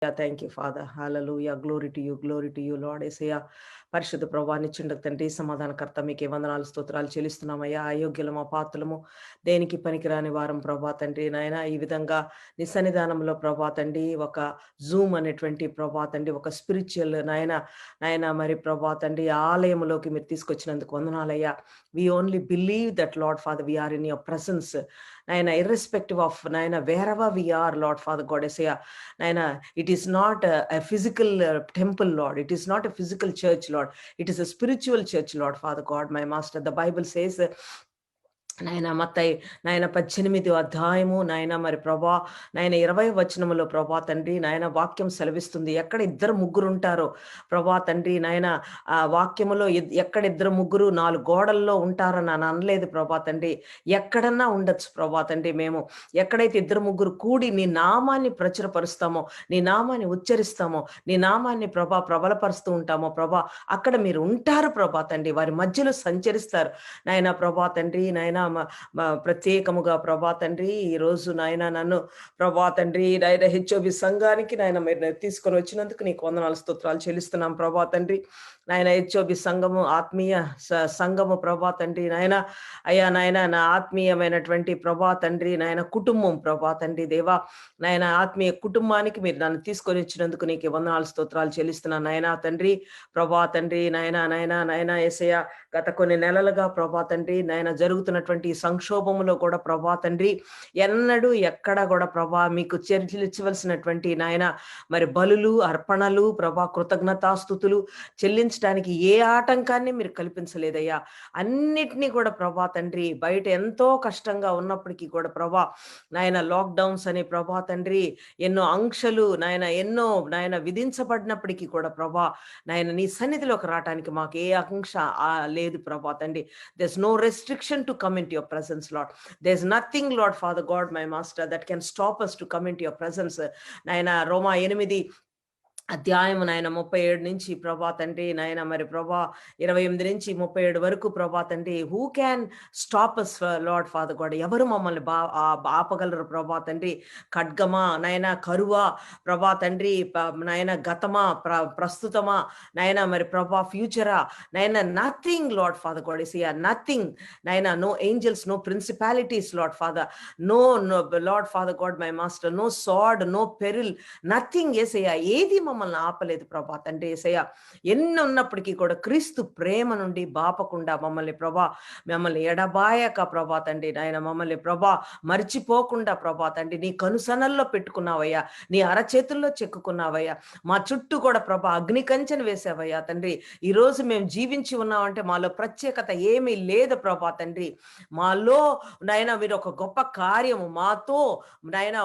Yeah, thank you, Father. Hallelujah. Glory to you, Lord. ఏసయ్యా పరిశుద్ధ ప్రభా నిచ్చుండకు తండ్రి సమాధానకర్త మీకే వందనాలు స్తోత్రాలు చెల్లిస్తున్నామయ్యా. అయోగ్యులము అపాత్రులము దేనికి పనికిరాని వారం ప్రభా తండ్రి నాయన ఈ విధంగా నీ సన్నిధానంలో ప్రభా తండ్రి ఒక జూమ్ అనేటువంటి ప్రభా తండ్రి ఒక స్పిరిచువల్ నాయన మరి ప్రభా తండ్రి ఆలయంలోకి మీరు తీసుకొచ్చినందుకు వందనాలయ్యా. We only believe that Lord Father we are in your presence నాయన ఇర్రెస్పెక్టివ్ ఆఫ్ నాయన wherever we are Lord Father God Yesayya నాయన it is not a physical temple, Lord. It is not a physical church, Lord. It is a spiritual church, Lord, Father God, my master. The Bible says, నాయన మత్తయి నాయన 18 అధ్యాయము నాయన మరి ప్రభా నాయన 20 వచనములో ప్రభా తండ్రి నాయన వాక్యం సెలవిస్తుంది. ఎక్కడ ఇద్దరు ముగ్గురు ఉంటారో ప్రభా తండ్రి నాయన ఆ వాక్యములో ఎక్కడ ఇద్దరు ముగ్గురు 4 గోడల్లో ఉంటారని అని అనలేదు ప్రభా తండ్రి. ఎక్కడన్నా ఉండొచ్చు ప్రభా తండ్రి. మేము ఎక్కడైతే ఇద్దరు ముగ్గురు కూడి నీ నామాన్ని ప్రచురపరుస్తామో, నీ నామాన్ని ఉచ్చరిస్తామో, నీ నామాన్ని ప్రభా ప్రబలపరుస్తూ ఉంటామో ప్రభా అక్కడ మీరు ఉంటారు ప్రభా తండ్రి. వారి మధ్యలో సంచరిస్తారు నాయన ప్రభా తండ్రి. నాయన ప్రత్యేకముగా ప్రభా తండ్రి ఈ రోజు నాయన నన్ను ప్రభా తండ్రి నాయన హెచ్ఓబి సంఘానికి నాయన మీరు తీసుకొని వచ్చినందుకు నీకు వందనాలు స్తోత్రాలు చెల్లిస్తున్నాం ప్రభా తండ్రి. నాయన హెచ్ఓబి సంఘము ఆత్మీయ సంఘము ప్రభా తండ్రి నాయన అయ్యా నాయన నా ఆత్మీయమైనటువంటి ప్రభా తండ్రి నాయన కుటుంబం ప్రభా తండ్రి దేవా నాయన ఆత్మీయ కుటుంబానికి మీరు నన్ను తీసుకొని వచ్చినందుకు నీకు వందనాలు స్తోత్రాలు చెల్లిస్తున్నాను నాయన తండ్రి ప్రభా తండ్రి నాయన యేసయ్య గత కొన్ని నెలలుగా ప్రభా తండ్రి నాయన జరుగుతున్నటువంటి సంక్షోభములో కూడా ప్రభా తండ్రి ఎన్నడూ ఎక్కడ కూడా ప్రభా మీకు చెల్లించవలసినటువంటి నాయన మరి బలులు అర్పణలు ప్రభా కృతజ్ఞతాస్తుతులు చెల్లించడానికి ఏ ఆటంకాన్ని మీరు కల్పించలేదయ్యా. అన్నిటినీ కూడా ప్రభా తండ్రి బయట ఎంతో కష్టంగా ఉన్నప్పటికీ కూడా ప్రభా నాయన లాక్డౌన్స్ అని ప్రభా తండ్రి ఎన్నో ఆంక్షలు ఎన్నో విధించబడినప్పటికీ కూడా ప్రభా నాయన నీ సన్నిధిలోకి రావడానికి మాకు ఏ ఆంక్ష లేదు ప్రభా తండ్రి. there's no restriction to come into your presence, Lord. There's nothing, Lord Father God, my master, that can stop us to come into your presence. నాయన రోమా 8 అధ్యాయము నాయన 37 నుంచి ప్రభా తండ్రి నాయన మరి ప్రభా 28 నుంచి 37 వరకు ప్రభా తండ్రి who can stop us Lord Father God? ఎవరు మమ్మల్ని ఆపగలరు ప్రభా తండ్రి? ఖడ్గమా నాయన, కరువా ప్రభా తండ్రి నాయన, గతమా ప్రస్తుతమా నాయన మరి ప్రభా ఫ్యూచరా నాయన? Nothing Lord Father God is here, nothing నాయన. No angels, no principalities Lord Father, no Lord Father God my master, no sword, no peril, nothing Yesayya. ఏది మమ్మల్ని ఆపలేదు ప్రభా తండ్రి యేసయ్యా. ఎన్ని ఉన్నప్పటికీ కూడా క్రీస్తు ప్రేమ నుండి బాపకుండా మమ్మల్ని ఎడబాయక ప్రభా తండ్రి నాయన మమ్మల్ని ప్రభా మర్చిపోకుండా ప్రభా తండ్రి నీ కనుసనల్లో పెట్టుకున్నావయ్యా, నీ అరచేతుల్లో చెక్కుకున్నావయ్యా. మా చుట్టూ కూడా ప్రభా అగ్ని కంచెను వేసావయ్యా తండ్రి. ఈ రోజు మేము జీవించి ఉన్నామంటే మాలో ప్రత్యేకత ఏమీ లేదు ప్రభా తండ్రి. మాలో నాయన మీరు ఒక గొప్ప కార్యము మాతో నాయన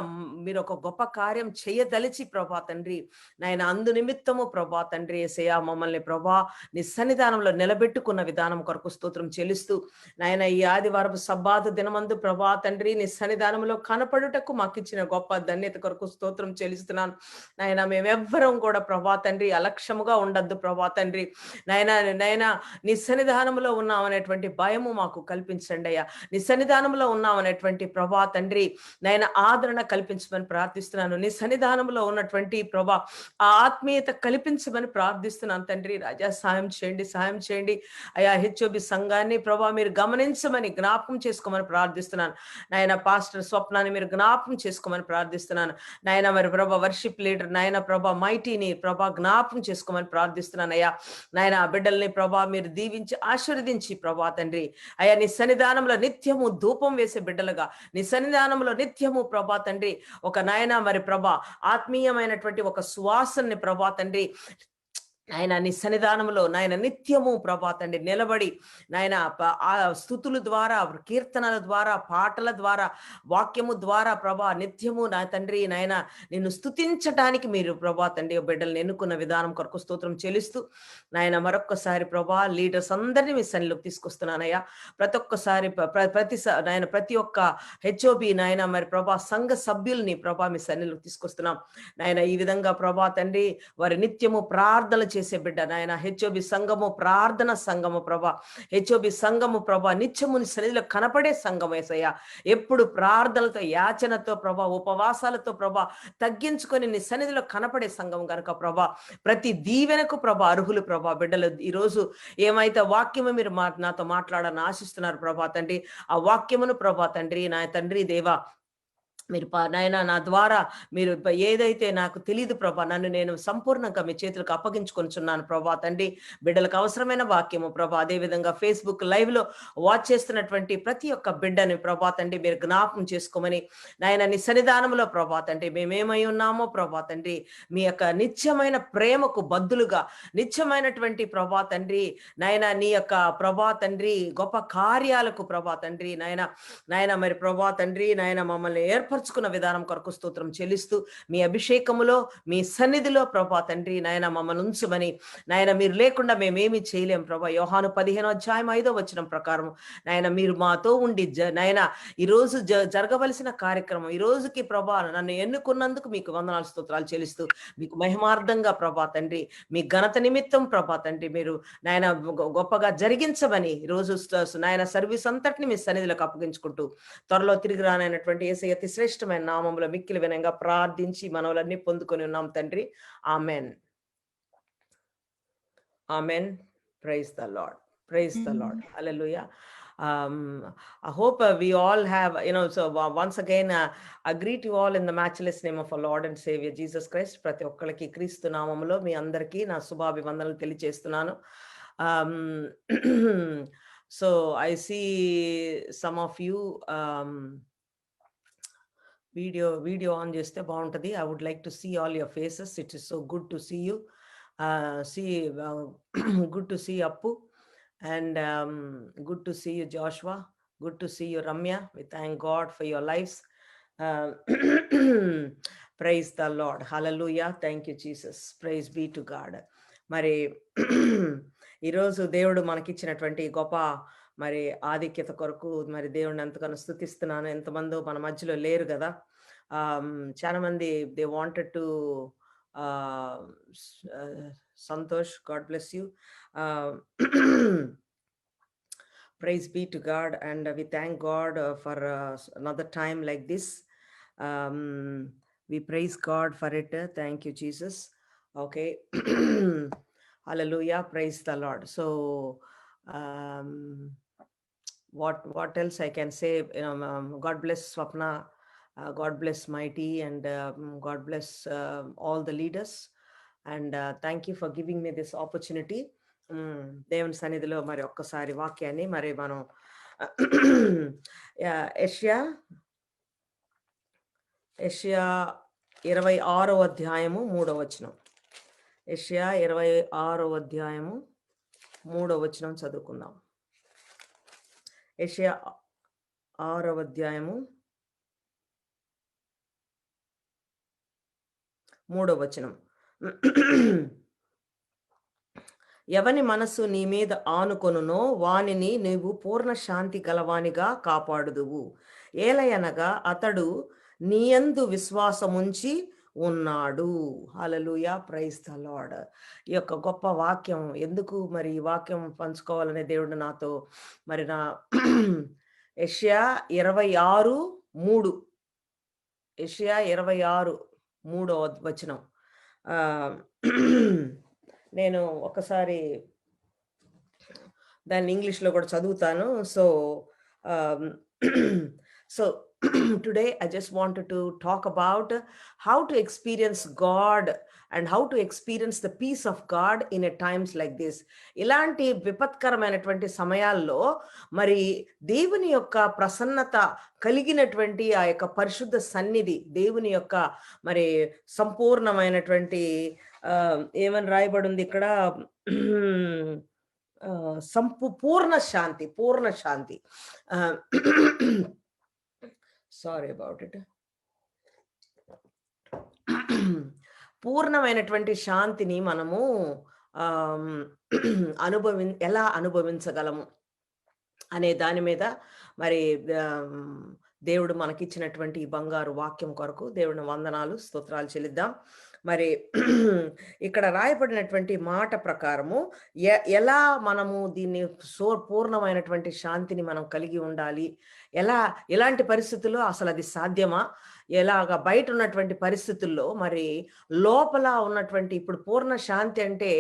మీరు ఒక గొప్ప కార్యం చేయదలిచి ప్రభా తండ్రి నాయన అందు నిమిత్తము ప్రభా తండ్రి యేసయ్యా మమ్మల్ని ప్రభా నీ సన్నిధానంలో నిలబెట్టుకున్న విధానం కొరకు స్తోత్రం చెల్లిస్తూ నాయన ఈ ఆదివారపు సబ్బాతు దినమందు ప్రభా తండ్రి నీ సన్నిధానంలో కనపడుటకు మాకు ఇచ్చిన గొప్ప ధన్యత కొరకు స్తోత్రం చెల్లిస్తున్నాను నాయన. మేమెవ్వరం కూడా ప్రభా తండ్రి అలక్ష్యముగా ఉండద్దు ప్రభా తండ్రి నాయన నీ సన్నిధానంలో ఉన్నామనేటువంటి భయము మాకు కల్పించండి అయ్యా. నీ సన్నిధానంలో ఉన్నామనేటువంటి ప్రభా తండ్రి నాయన ఆదరణ కల్పించమని ప్రార్థిస్తున్నాను. నీ సన్నిధానంలో ఉన్నటువంటి ప్రభా ఆ ఆత్మీయత కల్పించమని ప్రార్థిస్తున్నాను తండ్రి. రాజా సాయం చేయండి అయా. హెచ్ఓబి సంఘాన్ని ప్రభా మీరు గమనించమని జ్ఞాపకం చేసుకోమని ప్రార్థిస్తున్నాను నాయన. పాస్టర్ స్వప్నాన్ని మీరు జ్ఞాపకం చేసుకోమని ప్రార్థిస్తున్నాను నాయన. మరి ప్రభా వర్షిప్ లీడర్ నాయన ప్రభా మైటీని ప్రభా జ్ఞాపకం చేసుకోమని ప్రార్థిస్తున్నాను అయ్యా. నాయన ఆ బిడ్డల్ని ప్రభా మీరు దీవించి ఆశీర్వదించి ప్రభా తండ్రి అయ్యా నీ సన్నిధానంలో నిత్యము ధూపం వేసే బిడ్డలుగా నీ సన్నిధానంలో నిత్యము ప్రభా తండ్రి ఒక నాయన మరి ప్రభా ఆత్మీయమైనటువంటి ఒక సువాసనని ప్రభా తండ్రి నాయన నీ సన్నిధానంలో నాయన నిత్యము ప్రభా తండ్రి నిలబడి నాయన ఆ స్తుతుల ద్వారా, కీర్తనల ద్వారా, పాటల ద్వారా, వాక్యము ద్వారా ప్రభా నిత్యము నా తండ్రి నాయన నిన్ను స్తుతించటానికి మీరు ప్రభా తండ్రి బిడ్డలను ఎన్నుకున్న విధానం కొరకు స్తోత్రం చెల్లిస్తూ నాయన మరొక్కసారి ప్రభా లీడర్స్ అందరినీ మీ సన్నిధిలోకి తీసుకొస్తున్నానయ్యా. ప్రతి ఒక్క హెచ్ఓబి నాయన మరి ప్రభా సంఘ సభ్యుల్ని ప్రభా మీ సన్నిధిలోకి తీసుకొస్తున్నాం నాయన. ఈ విధంగా ప్రభా తండ్రి వారి నిత్యము ప్రార్థనలు చేసే బిడ్డ నాయన. హెచ్ఓబి సంఘము ప్రార్థన సంఘము ప్రభా. హెచ్ఓబి సంఘము ప్రభా నిత్యము నీ సన్నిధిలో కనపడే సంఘం యేసయ్య. ఎప్పుడు ప్రార్థనలతో, యాచనతో ప్రభా, ఉపవాసాలతో ప్రభా తగ్గించుకొని నీ సన్నిధిలో కనపడే సంఘం గనుక ప్రభా, ప్రతి దీవెనకు ప్రభా అర్హులు ప్రభా బిడ్డలు. ఈరోజు ఏమైతే వాక్యము మీరు నాతో మాట్లాడాలని ఆశిస్తున్నారు ప్రభా తండ్రి, ఆ వాక్యమును ప్రభా తండ్రి, నా తండ్రి దేవా, మీరు నాయన నా ద్వారా మీరు ఏదైతే నాకు తెలియదు ప్రభా, నన్ను నేను సంపూర్ణంగా మీ చేతులకు అప్పగించుకొనిచున్నాను ప్రభా తండ్రి. బిడ్డలకు అవసరమైన వాక్యము ప్రభా, అదేవిధంగా ఫేస్బుక్ లైవ్ లో వాచ్ చేస్తున్నటువంటి ప్రతి ఒక్క బిడ్డని ప్రభా తండ్రి మీరు జ్ఞాపకం చేసుకోమని నాయన నీ సన్నిధానంలో ప్రభా తండ్రి మేమేమై ఉన్నామో ప్రభా తండ్రి, మీ యొక్క నిత్యమైన ప్రేమకు బద్దులుగా నిత్యమైనటువంటి ప్రభా తండ్రి నాయన నీ యొక్క ప్రభా తండ్రి గొప్ప కార్యాలకు ప్రభా తండ్రి నాయన మరి ప్రభా తండ్రి నాయన మమ్మల్ని ఏర్పరచుకున్న విధానం కొరకు స్తోత్రం చెల్లిస్తూ, మీ అభిషేకములో మీ సన్నిధిలో ప్రభా తండ్రి నాయన మమ్మల్ని ఉంచుమని, నాయన మీరు లేకుండా మేమేమి చేయలేం ప్రభా. యోహాను 15:5 ప్రకారం నాయన మీరు మాతో ఉండి నాయన ఈరోజు జరగవలసిన కార్యక్రమం ఈ రోజుకి ప్రభా నన్ను ఎన్నుకున్నందుకు మీకు వందనాలు స్తోత్రాలు చెల్లిస్తూ, మీకు మహిమార్థంగా ప్రభా తండ్రి మీ ఘనత నిమిత్తం ప్రభా తండ్రి మీరు నాయన గొప్పగా జరిగించమని ఈరోజు నాయన సర్వీస్ అంతటిని మీ సన్నిధిలోకి అప్పగించుకుంటూ, త్వరలో తిరిగి రానైనటువంటి యేసయ్య అతి శ్రేష్టమైన నామములో మిక్కిలి వినయంగా ప్రార్థించి మనవులన్నీ పొందుకొని ఉన్నాం తండ్రి. Amen. Amen. Praise the Lord. Praise the Lord. Hallelujah. I hope we all have, so once again, I greet you all in the matchless name of our Lord and Savior Jesus Christ. ప్రతి ఒక్కరికి క్రీస్తు నామములో మీ అందరికీ నా శుభాభివందనలు తెలియజేస్తున్నాను. So I see some of you video on చేస్తే బాగుంటది. I would like to see all your faces. It is so good to see you. Good to see Appu. And good to see you, Joshua. Good to see you, Ramya. We thank God for your lives. Praise the Lord. Hallelujah. Thank you, Jesus. Praise be to God. మరి ఈరోజు దేవుడు మనకిచ్చినటువంటి గొప్ప మరి ఆధిక్యత కొరకు మరి దేవుడిని ఎంతగానో స్తుతిస్తున్నాను. ఎంతమందో మన మధ్యలో లేరు కదా. చాలా మంది they wanted to Santosh, God bless you. Praise be to God, and we thank God for another time like this. We praise God for it. Thank you, Jesus. Okay. Hallelujah. Praise the Lord. So what else I can say? God bless Swapna. God bless Mighty, and God bless all the leaders. And thank you for giving me this opportunity. దేవుని సన్నిధిలో మరి ఒక్కసారి వాక్యాన్ని మరి మనం యెషయా 26వ అధ్యాయము 3వ వచనం. యెషయా 26వ అధ్యాయము 3వ వచనం చదువుకుందాం. యెషయా 6వ అధ్యాయము 3వ వచనం. ఎవని మనసు నీ మీద ఆనుకొనునో వానిని నీవు పూర్ణ శాంతి గలవానిగా కాపాడుదువు. ఏలయనగా అతడు నీయందు విశ్వాసముంచి ఉన్నాడు. హల్లెలూయా. Praise the Lord. ఈ యొక్క గొప్ప వాక్యం ఎందుకు మరి ఈ వాక్యం పంచుకోవాలనే దేవుడు నాతో మరి నా యెషయా 26:3 యెషయా 26:3 వచనం. నేను ఒకసారి దాన్ని ఇంగ్లీష్లో కూడా చదువుతాను. So today I just wanted to talk about how to experience God and how to experience the peace of God in a times like this. ఇలాంటి విపత్కరమైనటువంటి సమయాల్లో మరి దేవుని యొక్క ప్రసన్నత కలిగినటువంటి ఆ యొక్క పరిశుద్ధ సన్నిధి, దేవుని యొక్క మరి సంపూర్ణమైనటువంటి ఏమని రాయబడి ఉంది ఇక్కడ, పూర్ణ శాంతి. Sorry about it. పూర్ణమైనటువంటి శాంతిని మనము ఎలా అనుభవించగలము అనే దాని మీద మరి దేవుడు మనకిచ్చినటువంటి ఈ బంగారు వాక్యం కొరకు దేవుని వందనాలు స్తోత్రాలు చెల్లిద్దాం. మరి ఇక్కడ రాయబడినటువంటి మాట ప్రకారము ఎలా మనము దీన్ని పూర్ణమైనటువంటి శాంతిని మనం కలిగి ఉండాలి? ఎలా ఎలాంటి పరిస్థితుల్లో అసలది సాధ్యమా? ఎలాగా బయట ఉన్నటువంటి పరిస్థితుల్లో మరి లోపల ఉన్నటువంటి ఇప్పుడు పూర్ణ శాంతి అంటే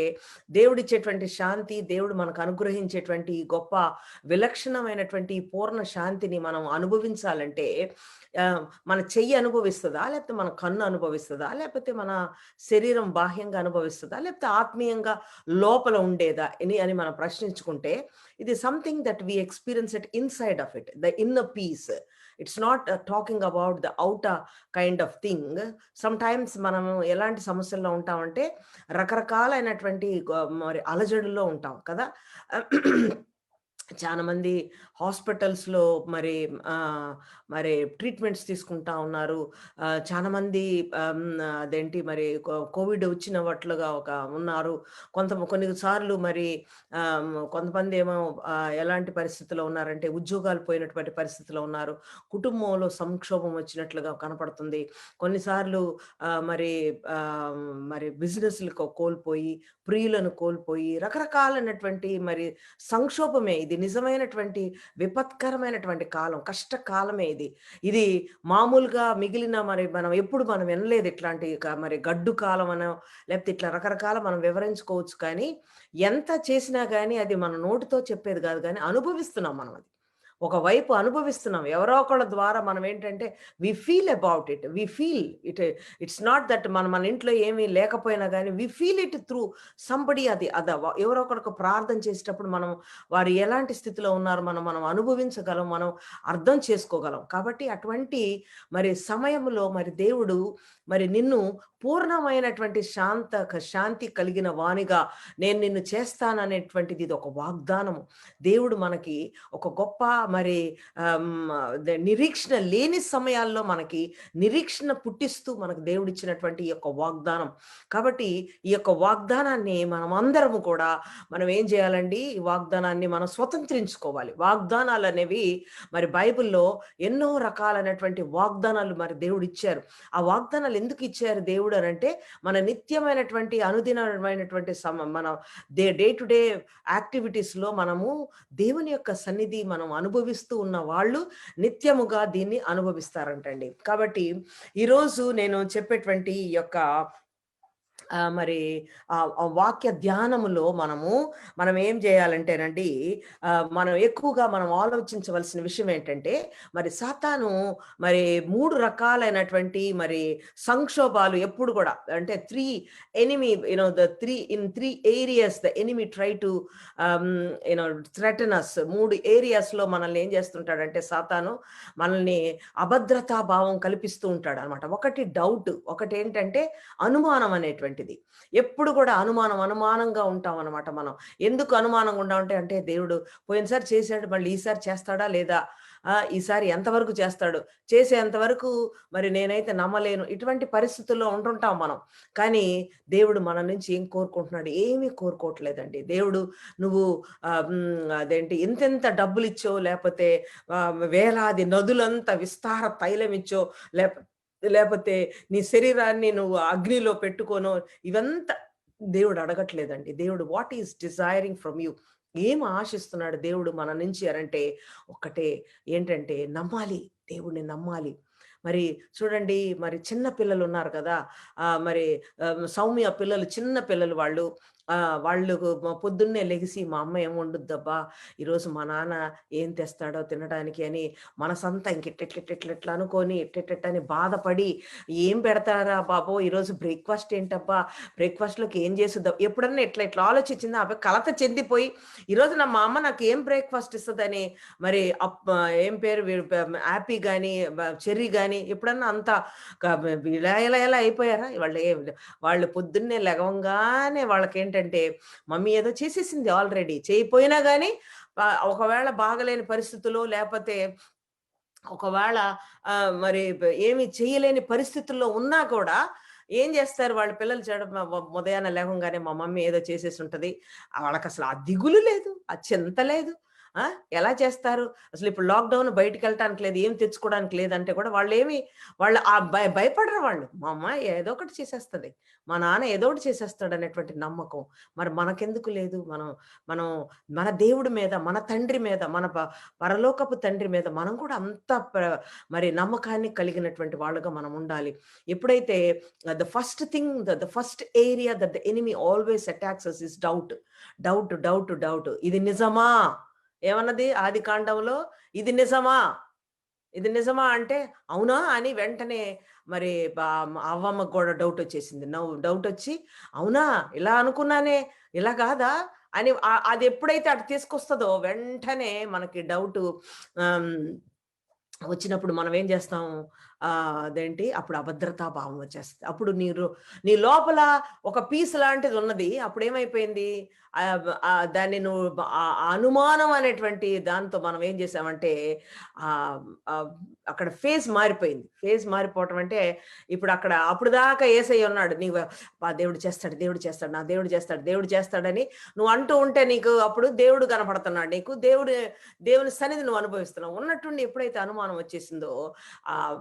దేవుడిచ్చేటువంటి శాంతి, దేవుడు మనకు అనుగ్రహించేటువంటి ఈ గొప్ప విలక్షణమైనటువంటి ఈ పూర్ణ శాంతిని మనం అనుభవించాలంటే మన చెయ్యి అనుభవిస్తదా? లేకపోతే మన కన్ను అనుభవిస్తదా? లేకపోతే మన శరీరం బాహ్యంగా అనుభవిస్తదా? లేకపోతే ఆత్మీయంగా లోపల ఉండేదా? అని మనం ప్రశ్నించుకుంటే ఇది something that we experience it inside of it. The inner peace. It's not talking about the outer kind of thing. Sometimes మనము ఎలాంటి సమస్యల్లో ఉంటామంటే రకరకాలైనటువంటి మరి అలజడుల్లో ఉంటాం కదా! చాలా మంది హాస్పిటల్స్‌లో మరి మరి ట్రీట్మెంట్స్ తీసుకుంటా ఉన్నారు. చాలా మంది అదేంటి మరి కోవిడ్ వచ్చిన వాట్లుగా ఉన్నారు. కొన్ని సార్లు మరి కొంతమందేమో ఎలాంటి పరిస్థితిలో ఉన్నారంటే ఉద్యోగాలు పోయినటువంటి పరిస్థితిలో ఉన్నారు. కుటుంబంలో సంక్షోభం వచ్చినట్లుగా కనపడుతుంది. కొన్నిసార్లు మరి మరి బిజినెస్‌లు కోల్పోయి, ప్రియులను కోల్పోయి రకరకాలైనటువంటి మరి సంక్షోభమే ఇది. నిజమైనటువంటి విపత్కరమైనటువంటి కాలం, కష్టకాలమే ఇది. ఇది మామూలుగా మిగిలిన మరి మనం వినలేదు ఇట్లాంటి మరి గడ్డు కాలం అనో, లేకపోతే ఇట్లా రకరకాల మనం వివరించుకోవచ్చు కానీ, ఎంత చేసినా గానీ అది మన నోటితో చెప్పేది గాదు గానీ, అనుభవిస్తున్నాం మనం అది. ఒకవైపు అనుభవిస్తున్నాం. ఎవరో ఒకళ్ళ ద్వారా మనం ఏంటంటే we feel about it. We feel it. It's not that మన ఇంట్లో ఏమీ లేకపోయినా గానీ we feel it through somebody. ఎవరో ఒకరికి ప్రార్థన చేసేటప్పుడు మనం వారు ఎలాంటి స్థితిలో ఉన్నారు మనం అనుభవించగలం. మనం అర్థం చేసుకోగలం. కాబట్టి అటువంటి మరి సమయంలో మరి దేవుడు మరి నిన్ను పూర్ణమైనటువంటి శాంతి కలిగిన వానిగా నేను నిన్ను చేస్తాననేటువంటిది ఇది ఒక వాగ్దానము. దేవుడు మనకి ఒక గొప్ప మరి నిరీక్షణ లేని సమయాల్లో మనకి నిరీక్షణ పుట్టిస్తూ మనకు దేవుడిచ్చినటువంటి ఈ యొక్క వాగ్దానం. కాబట్టి ఈ యొక్క వాగ్దానాన్ని మనమందరము కూడా మనం ఏం చేయాలండి? ఈ వాగ్దానాన్ని మనం స్వతంత్రించుకోవాలి. వాగ్దానాలు అనేవి మరి బైబిల్‌లో ఎన్నో రకాలైనటువంటి వాగ్దానాలు మరి దేవుడిచ్చారు. ఆ వాగ్దానాలు ఎందుకు ఇచ్చారు దేవుడు అనంటే, మన నిత్యమైనటువంటి అనుదినమైనటువంటి మన డే టు డే యాక్టివిటీస్‌లో మనము దేవుని యొక్క సన్నిధి మనం అనుభవిస్తూ ఉన్న వాళ్ళు నిత్యముగా దీన్ని అనుభవిస్తారంటండి. కాబట్టి ఈరోజు నేను చెప్పేటువంటి ఈ యొక్క మరి వాక్య ధ్యానములో మనం ఏం చేయాలంటేనండి, మనం ఎక్కువగా ఆలోచించవలసిన విషయం ఏంటంటే, మరి సాతాను మరి 3 రకాలైనటువంటి మరి సంక్షోభాలు ఎప్పుడు కూడా అంటే 3 enemy the 3 areas the enemy try to threaten us. 3 ఏరియాస్‌లో మనల్ని ఏం చేస్తుంటాడంటే సాతాను మనల్ని అభద్రతా భావం కల్పిస్తూ ఉంటాడనమాట. ఒకటి డౌట్, ఒకటేంటంటే అనుమానం అనేటువంటిది. ఎప్పుడు కూడా అనుమానంగా ఉంటామనమాట మనం. ఎందుకు అనుమానంగా అంటే దేవుడు పోయినసారి చేసాడు, మళ్ళీ ఈసారి చేస్తాడా లేదా? ఈసారి ఎంతవరకు చేస్తాడు? చేసేంత వరకు మరి నేనైతే నమ్మలేను. ఇటువంటి పరిస్థితుల్లో ఉంటుంటాం మనం. కానీ దేవుడు మన నుంచి ఏం కోరుకుంటున్నాడు? ఏమీ కోరుకోవట్లేదండి. దేవుడు నువ్వు అదేంటి ఇంతెంత డబ్బులిచ్చో, లేపోతే వేలాది నదులంత విస్తార తైలమిచ్చో, లేపోతే నీ శరీరాన్ని నువ్వు అగ్నిలో పెట్టుకోనో, ఇవంతా దేవుడు అడగట్లేదండి. దేవుడు what is desiring from you? ఏం ఆశిస్తున్నాడు దేవుడు మన నుంచి అనంటే, ఒక్కటే ఏంటంటే నమ్మాలి. దేవుడిని నమ్మాలి. మరి చూడండి, మరి చిన్న పిల్లలున్నారు కదా! మరి సౌమ్య పిల్లలు, చిన్న పిల్లలు వాళ్ళు. వాళ్ళు పొద్దున్నే లెగిసి మా అమ్మ ఏం వండుద్దబ్బా, ఈరోజు మా నాన్న ఏం తెస్తాడో తినడానికి అని మనసంతా ఇంకెట్లెట్లెట్లెట్లెట్లా అనుకోని ఎట్టెట్టని బాధపడి, ఏం పెడతారా బాబో ఈరోజు బ్రేక్‌ఫాస్ట్ ఏంటబ్బా, బ్రేక్‌ఫాస్ట్‌లోకి ఏం చేసుద్దాం, ఎప్పుడన్నా ఇట్లా ఆలోచించిందా? ఆమె కలత చెందిపోయి ఈరోజు మా అమ్మ నాకేం బ్రేక్‌ఫాస్ట్ ఇస్తదని మరి ఏం పేరు యాపీ గాని, చెర్రీ గాని ఎప్పుడన్నా అంత ఇలా అయిపోయారా? వాళ్ళు పొద్దున్నే లెగవంగానే వాళ్ళకేంటంటే మమ్మీ ఏదో చేసేసింది ఆల్రెడీ. చేయకపోయినా గానీ ఒకవేళ బాగలేని పరిస్థితుల్లో లేపోతే ఒకవేళ మరి ఏమి చేయలేని పరిస్థితుల్లో ఉన్నా కూడా ఏం జేస్తారు వాళ్ళ పిల్లలు ఉదయాన్నే లేవంగానే మా మమ్మీ ఏదో చేసేసుంటది. వాళ్ళకసలు ఆ దిగులు లేదు, ఆ చింత లేదు. ఎలా చేస్తారు? అసలు ఇప్పుడు లాక్‌డౌన్ బయటికెళ్ళటానికి లేదు, ఏం తెచ్చుకోవడానికి లేదంటే కూడా వాళ్ళు భయపడరు వాళ్ళు. మా అమ్మ ఏదో ఒకటి చేసేస్తది. మా నాన్న ఏదో ఒకటి చేసేస్తాడనేటువంటి నమ్మకం. మరి మనకెందుకు లేదు? మనం మనం మన దేవుడి మీద, మన తండ్రి మీద, మన పరలోకపు తండ్రి మీద మనం కూడా అంత మరి నమ్మకాన్ని కలిగినటువంటి వాళ్ళుగా మనం ఉండాలి. ఎప్పుడైతే the first thing the first area that the enemy always attacks us is doubt. Doubt, doubt, doubt. ఇది నిజమా? ఏమన్నది ఆదికాండంలో? ఇది నిజమా? ఇది నిజమా అంటే, అవునా? అని వెంటనే మరి అవ్వమ్మకు గూడా డౌటొచ్చేసింది. డౌటొచ్చి, అవునా? ఇలా అనుకున్నానే, ఇలా కాదా? అని అదెప్పుడైతే అటు తీసుకొస్తదో వెంటనే మనకి డౌటు ఆహ్, వచ్చినప్పుడు మనం ఏం చేస్తాం? అదేంటి అప్పుడు అభద్రతా భావం వచ్చేస్తది. అప్పుడు నీ లోపల ఒక పీస్ లాంటిదున్నది. అప్పుడేమైపోయింది? దాన్ని నువ్వు అనుమానం అనేటువంటి దాంతో మనం ఏం చేసామంటే ఆహ్, ఆహ్, అక్కడ ఫేజ్ మారిపోయింది. ఫేజ్ మారిపోవటం అంటే ఇప్పుడు అప్పటిదాకా యేసయ్య ఉన్నాడు. నీవు దేవుడు చేస్తాడు, దేవుడు చేస్తాడు, నా దేవుడు చేస్తాడు, దేవుడు చేస్తాడని నువ్వు అంటూ ఉంటే నీకు అప్పుడు దేవుడు కనపడుతున్నాడు నీకు. దేవుని సన్నిధి నువ్వు అనుభవిస్తున్నావు. ఉన్నట్టుండి ఎప్పుడైతే అనుమానం వచ్చేసిందో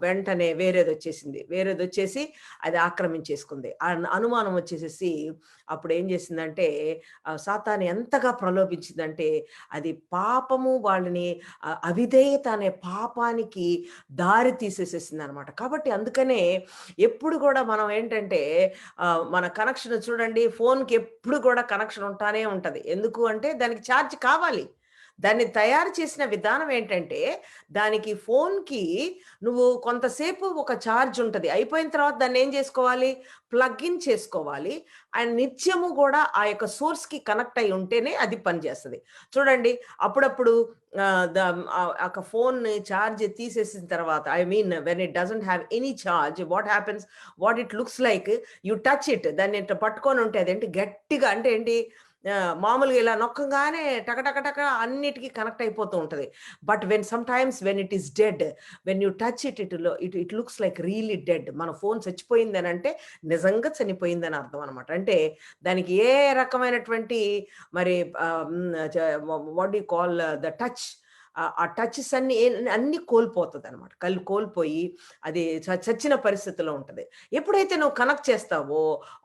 వెంటనే వేరేదొచ్చేసింది. వేరేదొచ్చేసి అది ఆక్రమించేసుకుంది. అనుమానం వచ్చేసేసి అప్పుడేం చేసిందంటే సాతాను ఎంతగా ప్రలోభించిందంటే అది పాపము వాళ్ళని అవిధేయత అనే పాపానికి దారి తీసేసేసిందనమాట. కాబట్టి అందుకనే ఎప్పుడు కూడా మనం ఏంటంటే మన కనెక్షన్ చూడండి, ఫోన్‌కి ఎప్పుడు కూడా కనెక్షన్ ఉంటానే ఉంటది. ఎందుకు అంటే దానికి ఛార్జ్ కావాలి. దాన్ని తయారు చేసిన విధానం ఏంటంటే, దానికి ఫోన్‌కి నువ్వు కొంతసేపు ఒక ఛార్జ్ ఉంటది. అయిపోయిన తర్వాత దాన్నేం జేసుకోవాలి? ప్లగ్ ఇన్ చేసుకోవాలి. అండ్ నిత్యము గూడా ఆ యొక్క సోర్స్‌కి కనెక్ట్ అయ్యి ఉంటేనే అది పనిచేస్తది. చూడండి అప్పుడప్పుడు ఒక ఫోన్‌ని ఛార్జ్ తీసేసిన తర్వాత I mean when it doesn't have any charge what it looks like you touch it. దాన్ని ఇట్ట పట్టుకొనుంటే అదేంటి గట్టిగా అంటే ఏంటి మామూలుగా ఇలా నొక్కంగానే టక టక టక అన్నిటికి కనెక్ట్ అయిపోతూ ఉంటది. But when it is dead, when you touch it looks like really dead. మన ఫోన్ చచ్చిపోయిందనంటే నిజంగా చనిపోయిందని అర్థం అనమాట. అంటే దానికి ఏ రకమైనటువంటి మరి what do you call the touch ఆ టచెస్ అన్నీ కోల్పోతదనమాట. కోల్పోయి అది చచ్చిన పరిస్థితిలో ఉంటది. ఎప్పుడైతే నువ్వు కనెక్ట్ చేస్తావో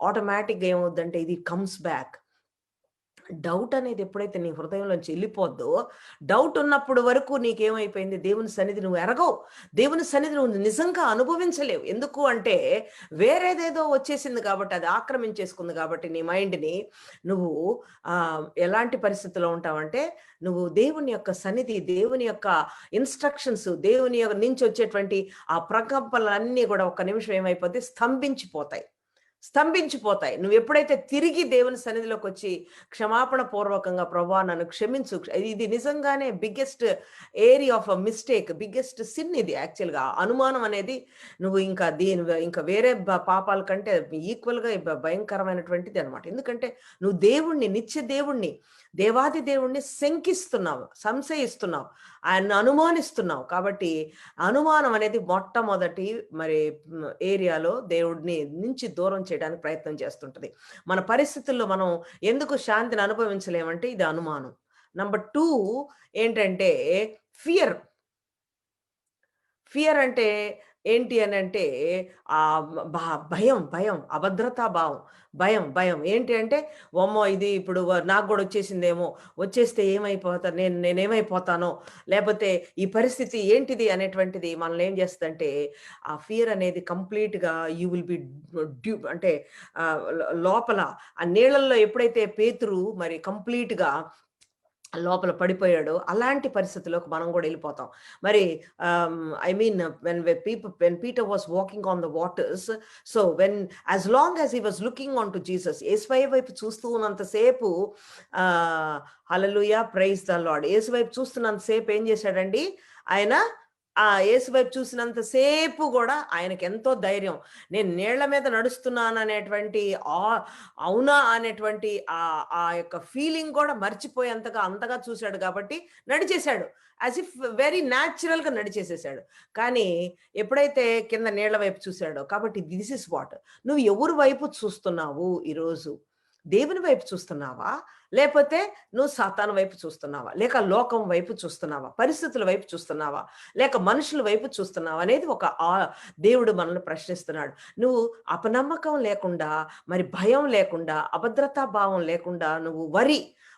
ఆటోమేటిక్‌గా ఏమవుద్దంటే ఇది కమ్స్ బ్యాక్. డౌట్ అనేది ఎప్పుడైతే నీ హృదయంలోంచి ఎళ్ళిపోద్దో, డౌట్ ఉన్నప్పుడు వరకు నీకేమైపోయింది? దేవుని సన్నిధి నువ్వు ఎరగవు. దేవుని సన్నిధి నువ్వు నిజంగా అనుభవించలేవు. ఎందుకు అంటే వేరేదేదో వచ్చేసింది కాబట్టి, అది ఆక్రమించేసుకుంది కాబట్టి నీ మైండ్‌ని నువ్వు ఎలాంటి పరిస్థితిలో ఉంటావంటే, నువ్వు దేవుని యొక్క సన్నిధి, దేవుని యొక్క ఇన్‌స్ట్రక్షన్స్, దేవుని నుంచి వచ్చేటువంటి ఆ ప్రకంపనలన్నీ గూడా ఒక్క నిమిషం ఏమైపోద్ది? స్తంభించిపోతాయి. స్తంభించిపోతాయి. నువ్వెప్పుడైతే తిరిగి దేవుని సన్నిధిలోకొచ్చి క్షమాపణ పూర్వకంగా ప్రభువా నన్ను క్షమించు. ఇది నిజంగానే biggest area of mistake, biggest sin ఇది యాక్చువల్‌గా. అనుమానం అనేది నువ్వు ఇంకా వేరే పాపాల కంటే ఈక్వల్‌గా భయంకరమైనటువంటిది అనమాట. ఎందుకంటే నువ్వు నిత్య దేవుడిని, దేవాది దేవుడిని శంకిస్తున్నావు, సంశయిస్తున్నావు, ఆయన్ని అనుమానిస్తున్నావు. కాబట్టి అనుమానం అనేది మొట్టమొదటి మరి ఏరియాలో దేవుడిని నుంచి దూరం చేయడానికి ప్రయత్నం చేస్తుంటది. మన పరిస్థితుల్లో మనం ఎందుకు శాంతిని అనుభవించలేమంటే ఇది అనుమానం. నంబర్ 2 ఏంటంటే ఫియర్. ఫియర్ అంటే ఏంటి అనంటే భయం, అభద్రతా భావం. భయం. ఏంటి అంటే వామ్మో! ఇది ఇప్పుడు నాకు గూడా వచ్చేసిందేమో! వచ్చేస్తే నేనేమైపోతానో! లేపోతే ఈ పరిస్థితి ఏంటిది అనేటువంటిది మనల్ని ఏం చేస్తదంటే, ఆ ఫియర్ అనేది కంప్లీట్‌గా యూ విల్ బి అంటే లోపల ఆ నీళ్ళల్లో ఎప్పుడైతే పేతురు మరి కంప్లీట్‌గా లోపల పడిపోయాడో, అలాంటి పరిస్థితిలోకి మనం గూడా ఎళ్ళిపోతాం. మరి I mean when Peter was walking on the waters, so as long as he was looking on to Jesus, యేసువయ్య వైపు చూస్తూ ఉన్నంత సేపు hallelujah praise the Lord. Yesu వైపు చూస్తున్నంత సేపు ఏం చేశాడండి ఆయన? యేసు వైపు చూసినంత సేపు గూడా ఆయనకెంతో ధైర్యం. నేను నీళ్ళ మీద నడుస్తున్నాననేటువంటి అవునా అనేటువంటి ఆ యొక్క ఫీలింగ్ కూడా మర్చిపోయేంతగా అంతగా చూసాడు కాబట్టి నడిచేసాడు. యాస్ ఇఫ్ వెరీ న్యాచురల్‌గా నడిచేసేసాడు. కానీ ఎప్పుడైతే కింద నీళ్ళ వైపు చూసాడో కాబట్టి థిస్ ఈస్ వాట్. నువ్వు ఎవరి వైపు చూస్తున్నావు ఈరోజు? దేవుని వైపు చూస్తున్నావా? లేకపోతే నువ్వు సాతాను వైపు చూస్తున్నావా, లేక లోకం వైపు చూస్తున్నావా, పరిస్థితుల వైపు చూస్తున్నావా, లేక మనుషుల వైపు చూస్తున్నావా అనేది దేవుడు మనల్ని ప్రశ్నిస్తున్నాడు. నువ్వు అపనమ్మకం లేకుండా, మరి భయం లేకుండా, అభద్రతా భావం లేకుండా నువ్వు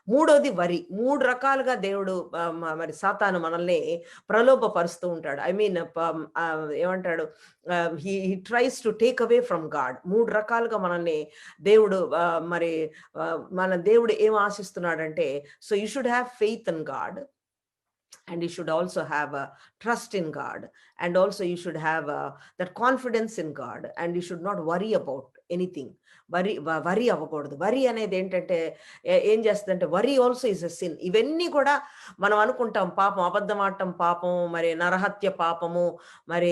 మూడోది వరి. 3 రకాలుగా దేవుడు మరి సాతాను మనల్ని ప్రలోభపరుస్తూ ఉంటాడు. ఐ మీన్ ఏమంటాడు, he tries to take away from God. 3 రకాలుగా మనల్ని దేవుడు మరి మన దేవుడు ఏం ఆశిస్తున్నాడంటే, so you should have faith in God, and you should also have a trust in God, and also you should have that confidence in God, and you should not worry about anything. వరి అవ్వకూడదు. వరి అనేది ఏంటంటే ఏం చేస్తుందంటే, వరి also is a sin. ఇవన్నీ కూడా మనం అనుకుంటాం పాపం, అబద్ధం ఆడటం పాపం, మరి నరహత్య పాపము, మరి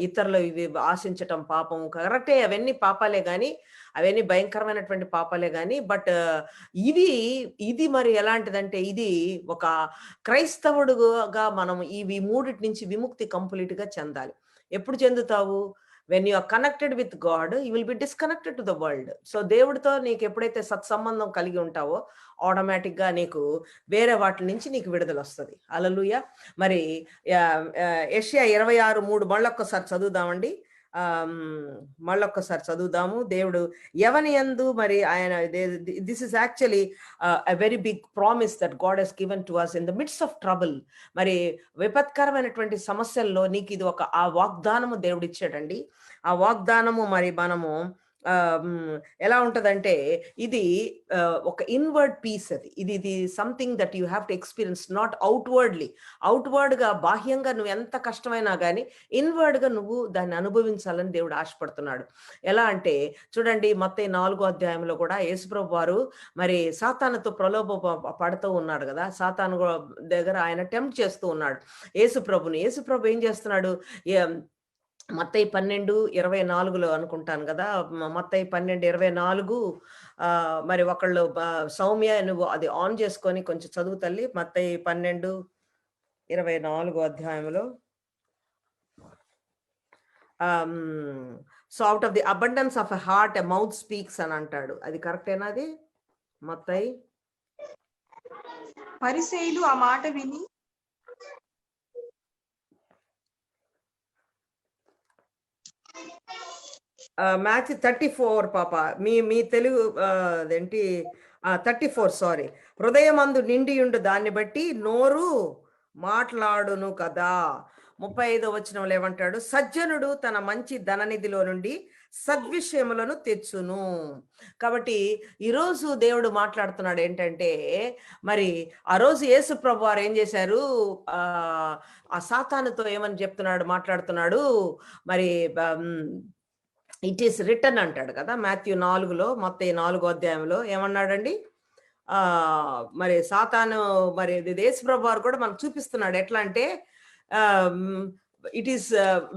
ఇతరులు ఇవి ఆశించటం పాపం. కరెక్టే, అవన్నీ పాపాలే కానీ, అవన్నీ భయంకరమైనటువంటి పాపాలే కానీ, బట్ ఇది మరి ఎలాంటిదంటే, ఇది ఒక క్రైస్తవుడుగా మనం ఇవి మూడిటి నుంచి విముక్తి కంప్లీట్ గా చెందాలి. ఎప్పుడు చెందుతావు? when you are connected with God, you will be disconnected to the world. So దేవుడితో నీకు ఎప్పుడైతే సత్సంబంధం కలిగి ఉంటావో, ఆటోమేటిక్ గా నీకు వేరే వాటి నుంచి నీకు విడుదల వస్తుంది. హల్లెలూయా. మరి యెషయా 26:3 మళ్ళొక్కసారి చదువుదామండి. మళ్ళొక్కసారి చదువుదాము. దేవుడు ఎవని యందు మరి ఆయన, this is actually a very big promise that God has given to us in the midst of trouble. మరి విపత్కరమైనటువంటి సమస్యల్లో నీకు ఇది ఆ వాగ్దానము దేవుడు ఇచ్చాడండి. ఆ వాగ్దానము మరి మనము ఎలా ఉంటదంటే, ఇది ఒక ఇన్వర్డ్ పీస్. ఇది something that you have to experience, not outward గా బాహ్యంగా నువ్వు ఎంత కష్టమైనా కానీ ఇన్వర్డ్ గా నువ్వు దాన్ని అనుభవించాలని దేవుడు ఆశపడుతున్నాడు. ఎలా అంటే చూడండి, మత్తయి 4వ అధ్యాయంలో కూడా యేసుప్రభు వారు మరి సాతానుతో పడుతూ ఉన్నాడు కదా. సాతాను దగ్గర ఆయన టెంప్ట్ చేస్తూ ఉన్నాడు యేసుప్రభు ఏం చేస్తున్నాడు? మత్తయి 12:24 అనుకుంటాను కదా. మత్తయి 12:24 మరి ఒకళ్ళు, సౌమ్య నువ్వు అది ఆన్ చేసుకొని కొంచెం చదువు తల్లి. మత్తయి 12:24 అధ్యాయంలో so out of the abundance of a heart a mouth speaks అని అంటాడు. అది కరెక్టేనా? అది మత్తయి. పరిసయ్యులు ఆ మాట విని మ్యాథ్యూ 34 పాప, మీ తెలుగు అదేంటి 34 సారీ. హృదయమందు నిండియుండు దాన్ని బట్టి నోరు మాట్లాడును కదా. 35వ వచనంలో ఏమంటాడు? సజ్జనుడు తన మంచి ధననిధిలో నుండి సద్విషయములను తెచ్చును. కాబట్టి ఈరోజు దేవుడు మాట్లాడుతున్నాడు ఏంటంటే, మరి ఆ రోజు యేసు ప్రభు వారు ఏం చేశారు? ఆ సాతానుతో ఏమని మాట్లాడుతున్నాడు. మరి ఇట్ ఈస్ రిటర్న్ అంటాడు కదా. మాథ్యూ 4లో, మత్తయి 4వ అధ్యాయంలో ఏమన్నాడండి? మరి సాతాను, మరి యేసు ప్రభు వారు కూడా మనకు చూపిస్తున్నాడు. ఎట్లా అంటే, it is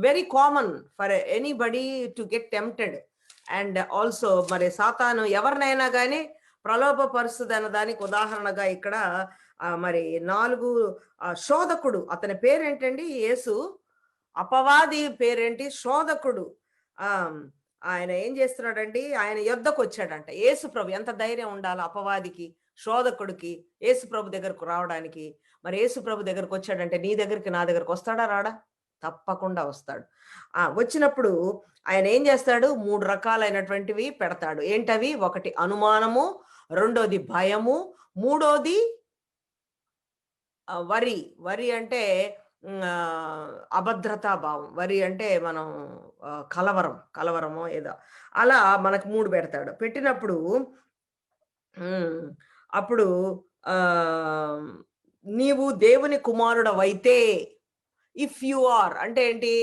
very common for anybody to get tempted, and also మరి సాతాను ఎవరినైనా కానీ ప్రలోభపరుస్తుంది అన్న దానికి ఉదాహరణగా ఇక్కడ మరి 4 శోధకుడు, అతని పేరేంటండి? యేసు. అపవాది పేరేంటి? శోధకుడు. ఆయన ఏం చేస్తున్నాడండి? ఆయన యుద్ధకు వచ్చాడంట. యేసు ప్రభు, ఎంత ధైర్యం ఉండాలి అపవాదికి, శోధకుడికి యేసు ప్రభు దగ్గరకు రావడానికి. మరి యేసు ప్రభు దగ్గరకు వచ్చాడంటే నీ దగ్గరికి, నా దగ్గరకు వస్తాడా? రాడా? తప్పకుండా వస్తాడు. వచ్చినప్పుడు ఆయన ఏం చేస్తాడు? 3 రకాలైనటువంటివి పెడతాడు. ఏంటవి? ఒకటి అనుమానము, రెండోది భయము, మూడోది వరి అంటే అభద్రతా భావం. వరి అంటే మనం కలవరమో ఏదో అలా మనకు 3 పెడతాడు. పెట్టినప్పుడు అప్పుడు నీవు దేవుని కుమారుడవైతే, ఇఫ్ యు ఆర్ అంటే ఏంటి?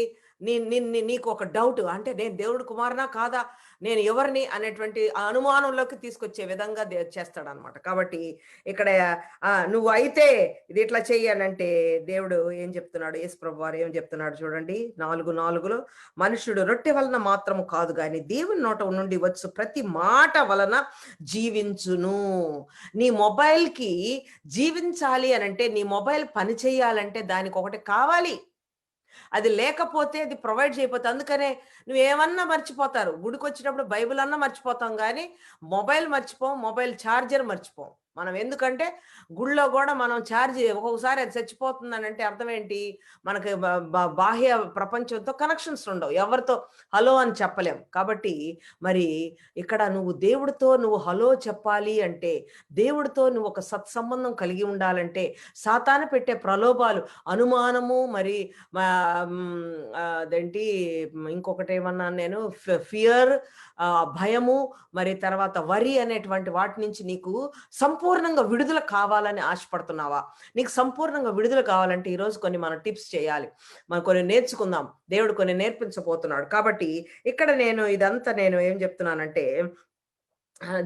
నీకు ఒక డౌట్, అంటే నేను దేవుడు కుమారునా కాదా, నేను ఎవరిని అనేటువంటి అనుమానంలోకి తీసుకొచ్చే విధంగా చేస్తాడు అనమాట. కాబట్టి ఇక్కడ నువ్వు అయితే ఇది ఇట్లా చెయ్యాలంటే దేవుడు ఏం చెప్తున్నాడు? యేసు ప్రభు వారు ఏం చెప్తున్నాడు చూడండి. 4:4లో మనుషుడు రొట్టె వలన మాత్రము కాదు కానీ దేవుని నోట నుండి వచ్చు ప్రతి మాట వలన జీవించును. నీ మొబైల్కి జీవించాలి అనంటే, నీ మొబైల్ పని చేయాలంటే దానికి ఒకటి కావాలి. అది లేకపోతే అది ప్రొవైడ్ చేయకపోతే, అందుకనే నువ్వేమన్నా మర్చిపోతారు. గుడికొచ్చేటప్పుడు బైబిల్ అన్నా మర్చిపోతాం గానీ, మొబైల్ మర్చిపోం, మొబైల్ ఛార్జర్ మర్చిపోం. మనం ఎందుకంటే గుడిలో గూడా మనం ఛార్జ్ ఒక్కొక్కసారి అది చచ్చిపోతుందనంటే అర్థం ఏంటి? మనకి బ బ బాహ్య ప్రపంచంతో కనెక్షన్స్ ఉండవు. ఎవరితో హలో అని చెప్పలేం. కాబట్టి మరి ఇక్కడ నువ్వు దేవుడితో నువ్వు హలో చెప్పాలి అంటే, దేవుడితో నువ్వు ఒక సత్సంబంధం కలిగి ఉండాలంటే, సాతాను పెట్టే ప్రలోభాలు, అనుమానము మరి అదేంటి ఇంకొకటేమన్నాను నేను ఫియర్, భయము, మరి తర్వాత వరి అనేటువంటి వాటి నుంచి నీకు సంపూర్ణంగా విడుదల కావాలని ఆశపడుతున్నావా? నీకు సంపూర్ణంగా విడుదల కావాలంటే ఈరోజు కొన్ని మనం టిప్స్ చేయాలి. మనం కొన్ని నేర్చుకుందాం. దేవుడు కొన్ని నేర్పించబోతున్నాడు. కాబట్టి ఇక్కడ ఇదంతా నేను ఏం చెప్తున్నానంటే,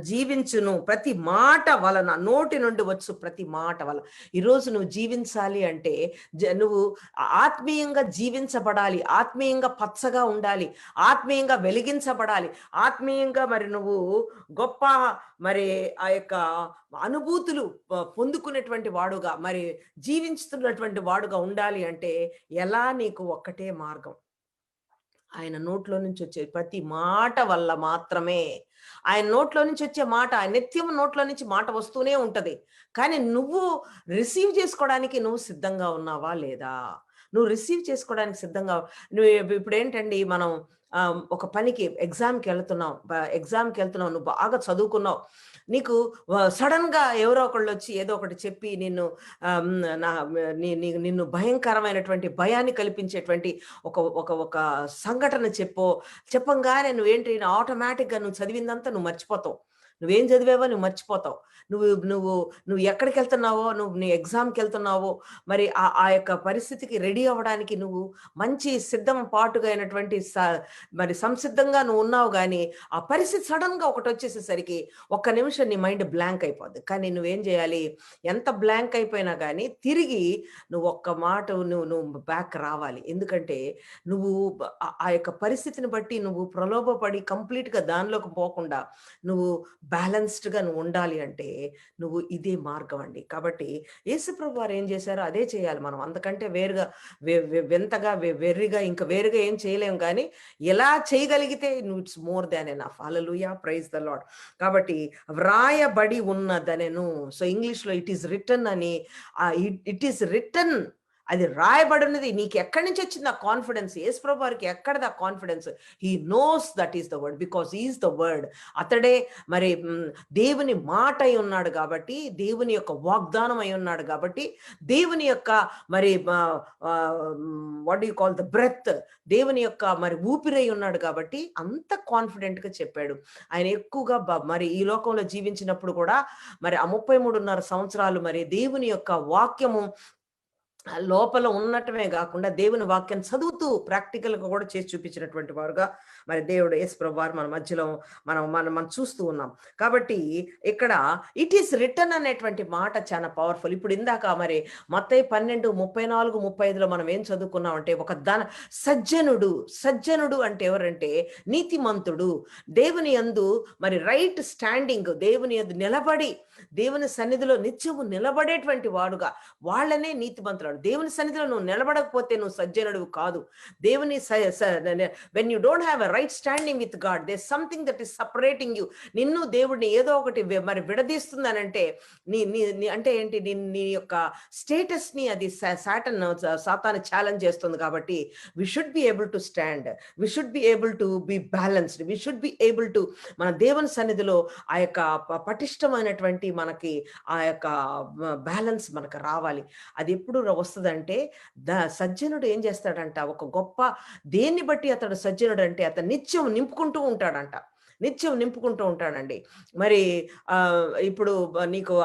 జీవించును ప్రతి మాట వలన, నోటి నుండి వచ్చు ప్రతి మాట వలన. ఈరోజు నువ్వు జీవించాలి అంటే నువ్వు ఆత్మీయంగా జీవించబడాలి, ఆత్మీయంగా పచ్చగా ఉండాలి, ఆత్మీయంగా వెలిగించబడాలి, ఆత్మీయంగా మరి నువ్వు గొప్ప మరి ఆ యొక్క అనుభూతులు పొందుకునేటువంటి వాడుగా, మరి జీవించుతున్నటువంటి వాడుగా ఉండాలి అంటే ఎలా? నీకు ఒక్కటే మార్గం, ఆయన నోట్లో నుంచి వచ్చే ప్రతి మాట వల్ల మాత్రమే. ఆయన నోట్లో నుంచి వచ్చే మాట, ఆయన నిత్యం నోట్లో నుంచి మాట వస్తూనే ఉంటది. కానీ నువ్వు రిసీవ్ చేసుకోవడానికి నువ్వు సిద్ధంగా ఉన్నావా లేదా? నువ్వు రిసీవ్ చేసుకోవడానికి సిద్ధంగా ఇప్పుడేంటండి, మనం ఒక పనికి ఎగ్జామ్‌కి వెళ్తున్నావు, నువ్వు బాగా చదువుకున్నావు. నీకు సడెన్‌గా ఎవరో ఒకళ్ళొచ్చి ఏదో ఒకటి చెప్పి నిన్ను నిన్ను భయంకరమైనటువంటి భయాన్ని కల్పించేటువంటి ఒక ఒక ఒక సంఘటన చెప్పంగానే నువ్వేంటి, ఆటోమేటిక్‌గా నువ్వు చదివిందంతా నువ్వు మర్చిపోతావు. నువ్వేం చదివావో నువ్వు మర్చిపోతావు. నువ్వు నువ్వు నువ్వు ఎక్కడికెళ్తున్నావో, నీ ఎగ్జామ్‌కెళ్తున్నావో, మరి ఆ యొక్క పరిస్థితికి రెడీ అవ్వడానికి నువ్వు మంచి పాటుగా అయినటువంటి మరి సంసిద్ధంగా నువ్వు ఉన్నావు గానీ, ఆ పరిస్థితి సడెన్‌గా ఒకటొచ్చేసేసరికి ఒక్క నిమిషం నీ మైండ్ బ్లాంక్ అయిపోద్ది. కానీ నువ్వేం చేయాలి? ఎంత బ్లాంక్ అయిపోయినా గానీ తిరిగి నువ్వు ఒక్క మాట నువ్వు బ్యాక్ రావాలి. ఎందుకంటే నువ్వు ఆ యొక్క పరిస్థితిని బట్టి నువ్వు ప్రలోభపడి కంప్లీట్‌గా దానిలోకి పోకుండా నువ్వు బ్యాలెన్స్డ్‌గా నువ్వు ఉండాలి అంటే నువ్వు ఇదే మార్గం అండి. కాబట్టి యేసుప్రభు వారు ఏం చేశారో అదే చేయాలి మనం. అంతకంటే వేరుగా వింతగా వెర్రిగా ఇంకా వేరుగా ఏం చేయలేం కానీ ఎలా చేయగలిగితే it's more than enough. Hallelujah, praise the Lord. కాబట్టి వ్రాయబడి ఉన్నదనెను. సో ఇంగ్లీష్‌లో ఇట్ ఈస్ రిటన్ అని, ఇట్ ఈస్ రిటన్, అది రాయబడినది. నీకు ఎక్కడి నుంచి వచ్చింది ఆ కాన్ఫిడెన్స్? యేసుప్రభు వారికి ఎక్కడిది ఆ confidence? He knows that is the word, because he is the word. అతడే మరి దేవుని మాట అయి ఉన్నాడు కాబట్టి, దేవుని యొక్క వాగ్దానం అయి ఉన్నాడు కాబట్టి, దేవుని యొక్క మరి what you call the breath, దేవుని యొక్క మరి ఊపిరై ఉన్నాడు కాబట్టి అంత కాన్ఫిడెంట్ గా చెప్పాడు. ఆయన ఎక్కువగా మరి ఈ లోకంలో జీవించినప్పుడు కూడా మరి ఆ 33.5 సంవత్సరాలు మరి దేవుని యొక్క వాక్యము లోపల ఉన్నటమే కాకుండా దేవుని వాక్యాన్ని చదువుతూ ప్రాక్టికల్‌గా కూడా చేసి చూపించినటువంటి వారుగా మరి దేవుడు యేసుప్రభు వారు మన మధ్యలో మనం మనం మనం చూస్తూ ఉన్నాం. కాబట్టి ఇక్కడ ఇట్ ఈస్ రిటన్ అనేటువంటి మాట చాలా పవర్‌ఫుల్. ఇప్పుడు ఇందాక మరి మత్తయి 12:34, 35లో మనం ఏం చదువుకున్నాం అంటే, ఒక సజ్జనుడు అంటే ఎవరంటే నీతిమంతుడు, దేవుని యందు మరి రైట్ స్టాండింగ్, దేవుని యందు నిలబడి దేవుని సన్నిధిలో నిత్యము నిలబడేటువంటి వాడుగా వాళ్ళనే నీతిమంతుడు. దేవుని సన్నిధిలో నువ్వు నిలబడకపోతే నువ్వు సజ్జనుడు కాదు. దేవుని when you don't have a right standing with God, there something that is separating you. నిన్ను దేవుడిని ఏదో ఒకటి మరి విడదీస్తుందనంటే అంటే ఏంటి, నీ యొక్క స్టేటస్ ని అది సాతాను ఛాలెంజ్ చేస్తుంది. కాబట్టి we should be able to stand, we should be able to be balanced, we should be able to మన దేవుని సన్నిధిలో ఆ యొక్క పటిష్టమైనటువంటి మనకి ఆ యొక్క బ్యాలెన్స్ మనకు రావాలి. అది ఎప్పుడు వస్తుందంటే, సజ్జనుడు ఏం చేస్తాడంట, ఒక గొప్ప దేన్ని బట్టి అతడు సజ్జనుడు అంటే అతను నిత్యం నింపుకుంటూ ఉంటాడండి. మరి ఇప్పుడు నీకు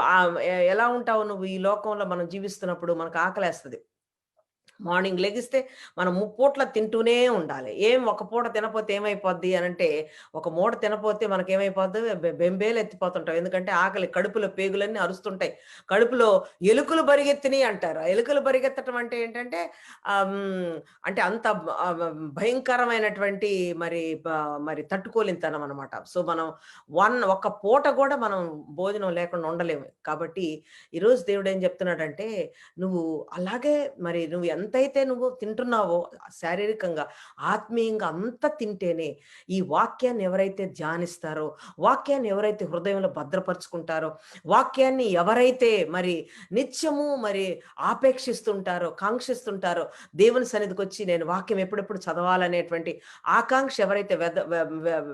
ఎలా ఉంటావు నువ్వు ఈ లోకంలో మనం జీవిస్తున్నప్పుడు? మనకు ఆకలేస్తది. మార్నింగ్ లెగిస్తే మనం ముప్పూట్ల తింటూనే ఉండాలి. ఒక పూట తినపోతే ఏమైపోద్ది అనంటే, ఒక మూట తినపోతే మనకేమైపోద్ది, బెంబేలు ఎత్తిపోతుంటాం. ఎందుకంటే ఆకలి, కడుపులో పేగులన్నీ అరుస్తుంటాయి. కడుపులో ఎలుకలు పరిగెత్తినాయి అంటారు. ఆ ఎలుకలు పరిగెత్తటం అంటే ఏంటంటే అంటే అంత భయంకరమైనటువంటి మరి తట్టుకోలేనితనం అనమాట. సో మనం ఒక పూట కూడా మనం భోజనం లేకుండా ఉండలేము. కాబట్టి ఈరోజు దేవుడు ఏం చెప్తున్నాడంటే, నువ్వు అలాగే మరి నువ్వు ఎంతైతే నువ్వు తింటున్నావో శారీరకంగా, ఆత్మీయంగా అంత తింటేనే ఈ వాక్యాన్ని ఎవరైతే ధ్యానిస్తారో, వాక్యాన్ని ఎవరైతే హృదయంలో భద్రపరుచుకుంటారో, వాక్యాన్ని ఎవరైతే మరి నిత్యము మరి ఆపేక్షిస్తుంటారో, కాంక్షిస్తుంటారో, దేవుని సన్నిధికి వచ్చి నేను వాక్యం ఎప్పుడెప్పుడు చదవాలనేటువంటి ఆకాంక్ష ఎవరైతే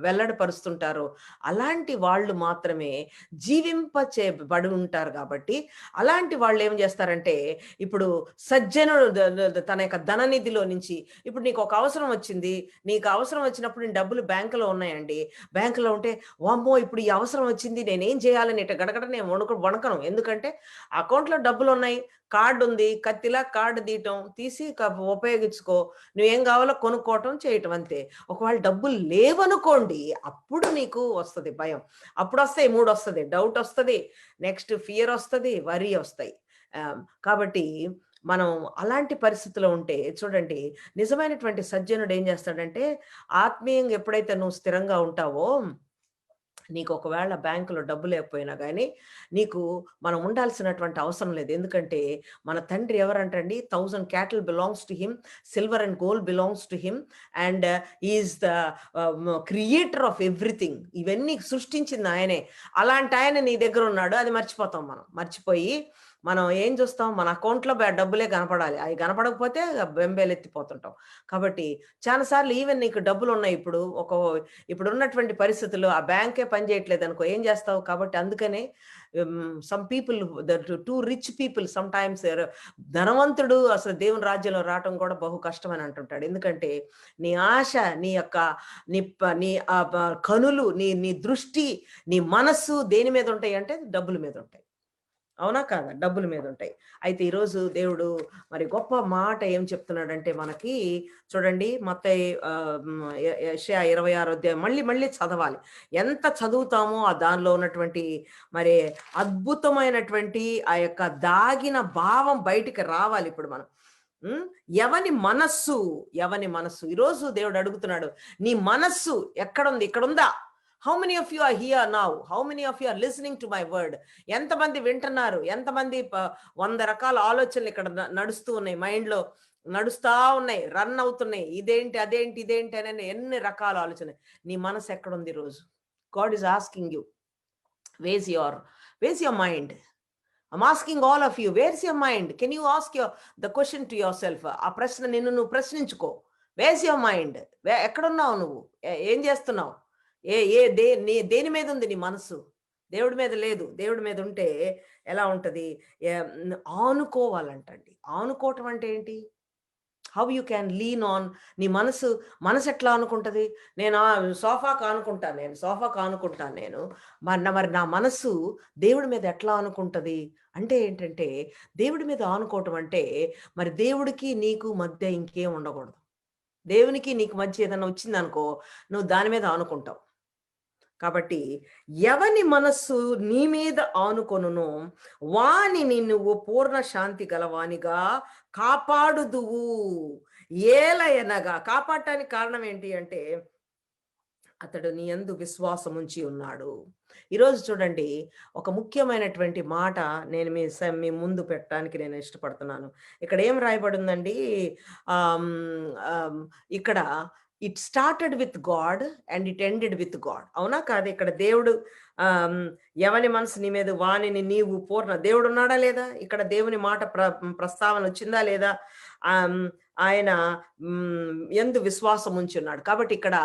వెల్లడిపరుస్తుంటారో అలాంటి వాళ్ళు మాత్రమే జీవింపచేయబడి ఉంటారు. కాబట్టి అలాంటి వాళ్ళు ఏం చేస్తారంటే, ఇప్పుడు సజ్జనుడు తన యొక్క ధననిధిలో నుంచి, ఇప్పుడు నీకు ఒక అవసరం వచ్చింది, నీకు అవసరం వచ్చినప్పుడు నీ డబ్బులు బ్యాంకులో ఉన్నాయండి, బ్యాంకులో ఉంటే వామ్మో ఇప్పుడు ఈ అవసరం వచ్చింది నేనేం చేయాలని ఇట గడగడ నేను వణకను. ఎందుకంటే అకౌంట్లో డబ్బులు ఉన్నాయి, కార్డు ఉంది, కత్తిలా కార్డు తీయటం తీసి ఉపయోగించుకో, నువ్వేం కావాలో కొనుక్కోవటం చేయటం అంతే. ఒకవేళ డబ్బులు లేవనుకోండి, అప్పుడు నీకు వస్తుంది భయం, అప్పుడు వస్తాయి, 3 వస్తుంది, డౌట్ వస్తుంది, నెక్స్ట్ ఫియర్ వస్తుంది, వరీ వస్తాయి. కాబట్టి మనం అలాంటి పరిస్థితిలో ఉంటే చూడండి, నిజమైనటువంటి సజ్జనుడు ఏం చేస్తాడంటే, ఆత్మీయంగా ఎప్పుడైతే నువ్వు స్థిరంగా ఉంటావో, నీకు ఒకవేళ బ్యాంకులో డబ్బు లేకపోయినా కానీ నీకు మనం ఉండాల్సినటువంటి అవసరం లేదు. ఎందుకంటే మన తండ్రి ఎవరంటండి, 1000 cattle belongs to him, silver and gold belongs to him, and is the creator of everything. ఇవన్నీ సృష్టించింది ఆయనే. అలాంటి ఆయన నీ దగ్గర ఉన్నాడు, అది మర్చిపోతాం. మనం మర్చిపోయి మనం ఏం చూస్తాం, మన అకౌంట్లో డబ్బులే కనపడాలి, అవి కనపడకపోతే బెంబేలెత్తిపోతుంటాం. కాబట్టి చాలాసార్లు ఈవెన్ నీకు డబ్బులు ఉన్నాయి, ఇప్పుడు ఉన్నటువంటి పరిస్థితుల్లో ఆ బ్యాంకే పని చేయట్లేదు అనుకో, ఏం చేస్తావు? కాబట్టి అందుకనే some people, two rich people some times, ధనవంతుడు అసలు దేవుని రాజ్యంలో రావటం కూడా బహు కష్టమని అంటుంటాడు. ఎందుకంటే నీ ఆశ, నీ యొక్క నీ కనులు, నీ దృష్టి, నీ మనస్సు దేని మీద ఉంటాయి అంటే డబ్బుల మీద ఉంటాయి. అవునా కాదా? డబ్బుల మీద ఉంటాయి. అయితే ఈరోజు దేవుడు మరి గొప్ప మాట ఏం చెప్తున్నాడంటే మనకి, చూడండి మత్తయి యెషయా 26వ అధ్యాయం మళ్ళీ చదవాలి. ఎంత చదువుతామో ఆ దానిలో ఉన్నటువంటి మరి అద్భుతమైనటువంటి ఆ యొక్క దాగిన భావం బయటికి రావాలి. ఇప్పుడు మనం ఎవని మనస్సు ఈరోజు దేవుడు అడుగుతున్నాడు, నీ మనస్సు ఎక్కడుంది? ఇక్కడుందా? How many of you are here now? How many of you are listening to my word? ఎంతమంది వింటున్నారు? ఎంతమంది 100 రకాల ఆలోచనలు ఇక్కడ నడుస్తూ ఉన్నాయి, మైండ్లో నడుస్తా ఉన్నాయి, రన్ అవుతున్నాయి, ఇదేంటి అని ఎన్ని రకాల ఆలోచన. నీ మనసు ఎక్కడుంది ఈరోజు? God is asking you, ways your mind. I'm asking all of you, where's your mind? Can you ask the question to yourself? ఆ ప్రశ్న నిన్ను నువ్వు ప్రశ్నించుకో. Where's your mind? ఎక్కడున్నావు నువ్వు? ఏం చేస్తున్నావు? దేని మీద ఉంది నీ మనసు? దేవుడి మీద లేదు. దేవుడి మీద ఉంటే ఎలా ఉంటది? ఆనుకోవాలంటండి. ఆనుకోవటం అంటే ఏంటి? How you can lean on. నీ మనసు ఎట్లా అనుకుంటది? నేను సోఫాకు ఆనుకుంటాను నేను. మరి నా మనసు దేవుడి మీద ఎట్లా అనుకుంటది అంటే ఏంటంటే, దేవుడి మీద ఆనుకోవటం అంటే మరి దేవుడికి నీకు మధ్య ఇంకేం ఉండకూడదు. దేవునికి నీకు మధ్య ఏదైనా వచ్చిందనుకో, నువ్వు దాని మీద ఆనుకుంటావు. కాబట్టి ఎవని మనస్సు నీ మీద ఆనుకొనునో వానిని నువ్వు పూర్ణ శాంతి గలవానిగా కాపాడుదువు. ఏలయనగా కాపాడటానికి కారణం ఏంటి అంటే, అతడు నీ యందు విశ్వాసం ఉంచి ఉన్నాడు. ఈరోజు చూడండి, ఒక ముఖ్యమైనటువంటి మాట నేను మీ ముందు పెట్టడానికి నేను ఇష్టపడుతున్నాను. ఇక్కడ ఏం రాయబడిందండి? ఇక్కడ it started with God and it ended with God. అవునా కాదు? ఇక్కడ దేవుడు ఎవని మనసు నీ మీద వానిని నీవు పూర్ణ. దేవుడు ఉన్నాడా లేదా? ఇక్కడ దేవుని మాట ప్రస్తావన వచ్చిందా లేదా? ఆయన యందు విశ్వాసం ఉంచి ఉన్నాడు. కాబట్టి ఇక్కడ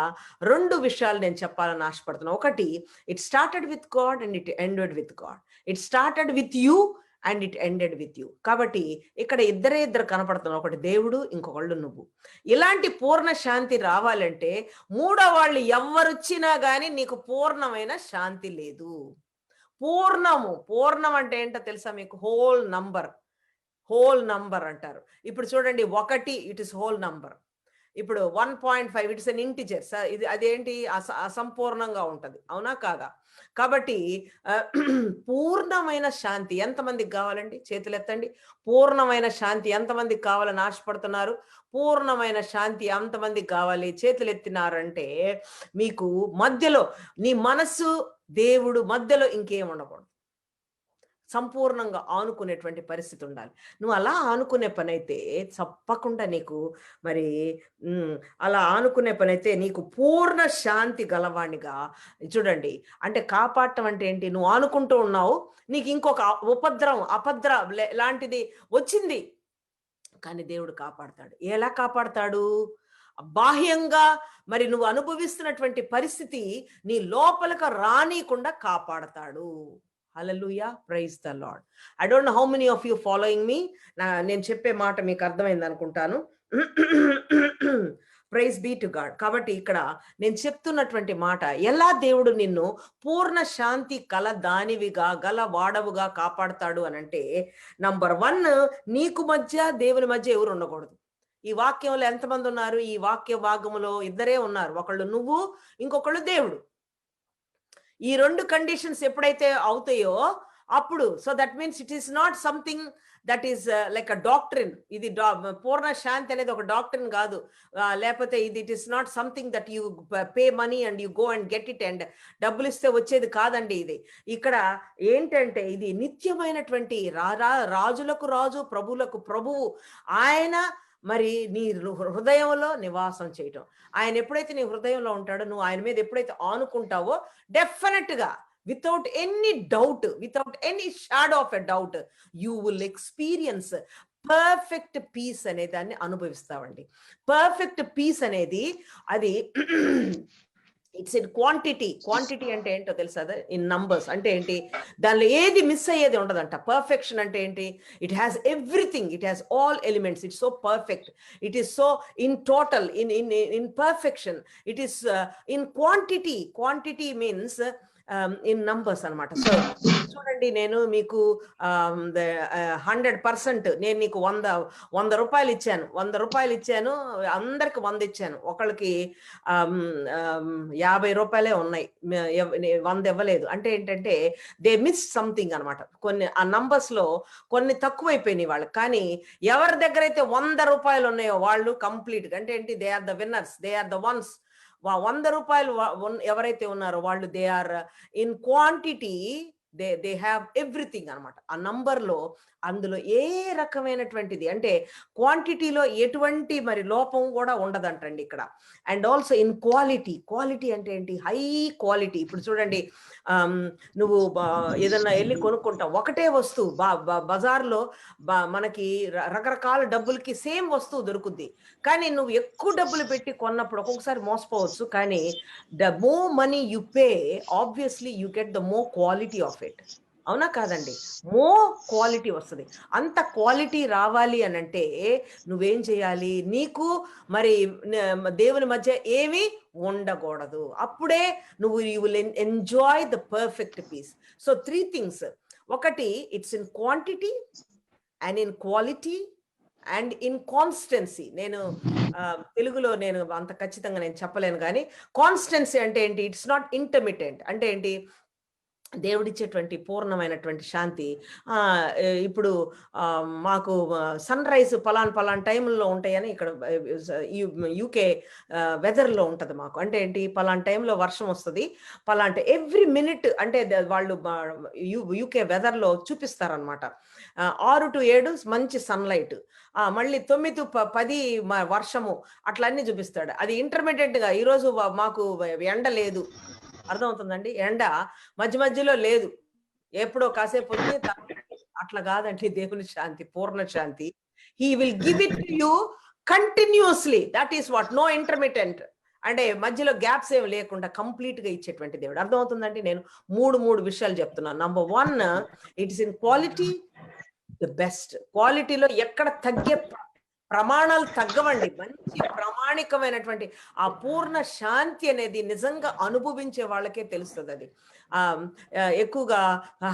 2 విషయాలు నేను చెప్పాలని ఆశపడుతున్నా. ఒకటి, it started with God and it ended with God. It started with you and it ended with you. కాబట్టి ఇక్కడ ఇద్దరు కనపడుతున్నారు. ఒకటి దేవుడు, ఇంకొకళ్ళు నువ్వు. ఇలాంటి పూర్ణ శాంతి రావాలంటే మూడో వాళ్ళు ఎవరొచ్చినా గానీ నీకు పూర్ణమైన శాంతి లేదు. పూర్ణం అంటే ఏంటో తెలుసా మీకు? హోల్ నంబర్ అంటారు. ఇప్పుడు చూడండి, 1 ఇట్ ఇస్ హోల్ నంబర్. ఇప్పుడు 1.5 ఇట్స్ అన్ ఇంటిజర్. ఇది అదేంటి? అసంపూర్ణంగా ఉంటది. అవునా కాదా? కాబట్టి పూర్ణమైన శాంతి ఎంతమందికి కావాలండి? చేతులు ఎత్తండి. పూర్ణమైన శాంతి ఎంతమందికి కావాలని ఆశపడుతున్నారు? పూర్ణమైన శాంతి ఎంతమందికి కావాలి? చేతులు ఎత్తినారంటే మీకు మధ్యలో నీ మనస్సు, దేవుడు మధ్యలో ఇంకేం ఉండకూడదు. సంపూర్ణంగా ఆనుకునేటువంటి పరిస్థితి ఉండాలి. నువ్వు అలా ఆనుకునే పనైతే తప్పకుండా నీకు మరి అలా ఆనుకునే పనైతే నీకు పూర్ణ శాంతి గలవాణ్ణిగా చూడండి. అంటే కాపాడటం అంటే ఏంటి? నువ్వు ఆనుకుంటూ ఉన్నావు, నీకు ఇంకొక అపద్ర లాంటిది వచ్చింది, కానీ దేవుడు కాపాడతాడు. ఎలా కాపాడతాడు? బాహ్యంగా మరి నువ్వు అనుభవిస్తున్నటువంటి పరిస్థితి నీ లోపలికి రానీయకుండా కాపాడతాడు. Hallelujah, praise the Lord. I don't know how many of you following me. నేను చెప్పే మాట మీకు అర్థమైంది అనుకుంటాను. Praise be to God. కాబట్టి ఇక్కడ నేను చెప్తున్నటువంటి మాట, ఎలా దేవుడు నిన్ను పూర్ణ శాంతి దానివిగా వాడవుగా కాపాడతాడు అనంటే, నంబర్ 1, నీకు మధ్య దేవుని మధ్య ఎవరు ఉండకూడదు. ఈ వాక్యంలో ఎంతమంది ఉన్నారు? ఈ వాక్య భాగములో ఇద్దరే ఉన్నారు. ఒకళ్ళు నువ్వు, ఇంకొకళ్ళు దేవుడు. ఈ 2 కండిషన్స్ ఎప్పుడైతే అవుతాయో అప్పుడు, so that means it is not something that is like a doctrine. ఇది పూర్ణ శాంతి అనేది ఒక డాక్ట్రిన్ కాదు. లేకపోతే ఇది it is not something that you pay money and you go and get it and డబ్బులు ఇస్తే వచ్చేది కాదండి. ఇది ఇక్కడ ఏంటంటే ఇది నిత్యమైనటువంటి రాజులకు రాజు, ప్రభువులకు ప్రభువు ఆయన మరి నీ హృదయంలో నివాసం చేయటం. ఆయన ఎప్పుడైతే నీ హృదయంలో ఉంటాడో, నువ్వు ఆయన మీద ఎప్పుడైతే ఆనుకుంటావో, డెఫినెట్ గా without any doubt, without any shadow of a doubt, you will experience perfect peace అనే దాన్ని అనుభవిస్తావండి. పర్ఫెక్ట్ పీస్ అనేది అది ఇట్స్ ఇన్ క్వాంటిటీ. క్వాంటిటీ అంటే ఏంటో తెలుసా? ఇన్ నంబర్స్ అంటే ఏంటి? దానిలో ఏది మిస్ అయ్యేది ఉండదంట. పర్ఫెక్షన్ అంటే ఏంటి? It has everything, it has all elements, it's so perfect, it is so in total, in perfection, it is in quantity. Quantity means in numbers అనమాట. సో చూడండి, నేను మీకు 100% నేను నీకు 100 రూపాయలు ఇచ్చాను, 100 రూపాయలు ఇచ్చాను, అందరికి 100 ఇచ్చాను, ఒకళ్ళకి 50 రూపాయలే ఉన్నాయి, 100 ఇవ్వలేదు. అంటే ఏంటంటే దే మిస్ సంథింగ్ అనమాట. కొన్ని ఆ నంబర్స్ లో కొన్ని తక్కువైపోయినాయి వాళ్ళకి. కానీ ఎవరి దగ్గర అయితే 100 రూపాయలు ఉన్నాయో వాళ్ళు కంప్లీట్ గా, అంటే ఏంటి, they are the winners, they are the ones. 100 రూపాయలు ఎవరైతే ఉన్నారో వాళ్ళు they are in quantity, they have everything అనమాట. ఆ నంబర్ లో అందులో ఏ రకమైనటువంటిది అంటే క్వాంటిటీలో ఎటువంటి మరి లోపం కూడా ఉండదంటండి ఇక్కడ. And also in quality. Quality అంటే ఏంటి? High quality. ఇప్పుడు చూడండి, నువ్వు ఏదన్నా వెళ్ళి కొనుక్కుంటావు, ఒకటే వస్తువు బజార్లో మనకి రకరకాల డబ్బులకి సేమ్ వస్తువు దొరుకుద్ది. కానీ నువ్వు ఎక్కువ డబ్బులు పెట్టి కొన్నప్పుడు ఒక్కొక్కసారి మోసపోవచ్చు. కానీ the more money you pay, obviously you get the more quality of it. అవునా కాదండి? మోర్ క్వాలిటీ వస్తుంది. అంత క్వాలిటీ రావాలి అని అంటే నువ్వేం చేయాలి? నీకు మరి దేవుని మధ్య ఏమీ ఉండకూడదు. అప్పుడే నువ్వు you will enjoy the perfect peace. So 3 things. ఒకటి, it's in quantity and in quality and in constancy. నేను తెలుగులో నేను అంత ఖచ్చితంగా నేను చెప్పలేను, కానీ కాన్స్టెన్సీ అంటే ఏంటి? It's not intermittent. అంటే ఏంటి? దేవుడిచ్చేటువంటి పూర్ణమైనటువంటి శాంతి. ఇప్పుడు మాకు సన్ రైజ్ పలాన్ టైంలో ఉంటాయని ఇక్కడ యూకే వెదర్లో ఉంటుంది మాకు. అంటే ఏంటి? పలాన్ టైంలో వర్షం వస్తుంది, పలాంటి ఎవ్రీ మినిట్ అంటే వాళ్ళు యూకే వెదర్లో చూపిస్తారనమాట. 6 to 7 మంచి సన్లైట్, మళ్ళీ 9 to 10 వర్షము, అట్లన్నీ చూపిస్తాడు. అది ఇంటర్మీడియట్ గా. ఈరోజు మాకు ఎండ లేదు, అర్థమవుతుందండి? ఎండ మధ్య మధ్యలో లేదు, ఎప్పుడో కాసేపు వచ్చి అట్లా కాదండి దేవుని శాంతి, పూర్ణ శాంతి. He will give it to you continuously. That is what, no intermittent. అంటే మధ్యలో గ్యాప్స్ ఏమి లేకుండా కంప్లీట్ గా ఇచ్చేటువంటి దేవుడు. అర్థమవుతుందండి? నేను మూడు విషయాలు చెప్తున్నాను. Number 1, it's in quality the best. క్వాలిటీలో ఎక్కడ తగ్గే ప్రమాణాలు తగ్గవండి. మంచి ప్రామాణికమైనటువంటి ఆ పూర్ణ శాంతి అనేది నిజంగా అనుభవించే వాళ్ళకే తెలుస్తుంది. అది ఎక్కువగా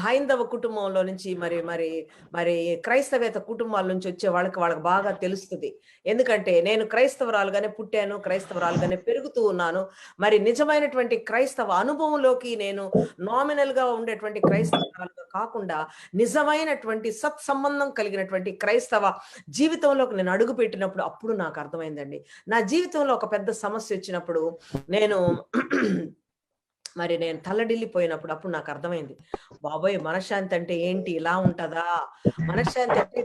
హైందవ కుటుంబంలో నుంచి మరి మరి మరి క్రైస్తవేత కుటుంబాల నుంచి వచ్చే వాళ్ళకి బాగా తెలుస్తుంది. ఎందుకంటే నేను క్రైస్తవరాలుగానే పుట్టాను, క్రైస్తవరాలుగానే పెరుగుతూ ఉన్నాను. మరి నిజమైనటువంటి క్రైస్తవ అనుభవంలోకి నేను నామినల్ గా ఉండేటువంటి క్రైస్తవరాలుగా కాకుండా నిజమైనటువంటి సత్సంబంధం కలిగినటువంటి క్రైస్తవ జీవితంలోకి నేను అడుగు పెట్టినప్పుడు అప్పుడు నాకు అర్థమైందండి. నా జీవితంలో ఒక పెద్ద సమస్య వచ్చినప్పుడు నేను మరి నేను తల్లడిల్లిపోయినప్పుడు అప్పుడు నాకు అర్థమైంది, బాబోయ్ మనశ్శాంతి అంటే ఏంటి, ఇలా ఉంటదా? మనశ్శాంతి అంటే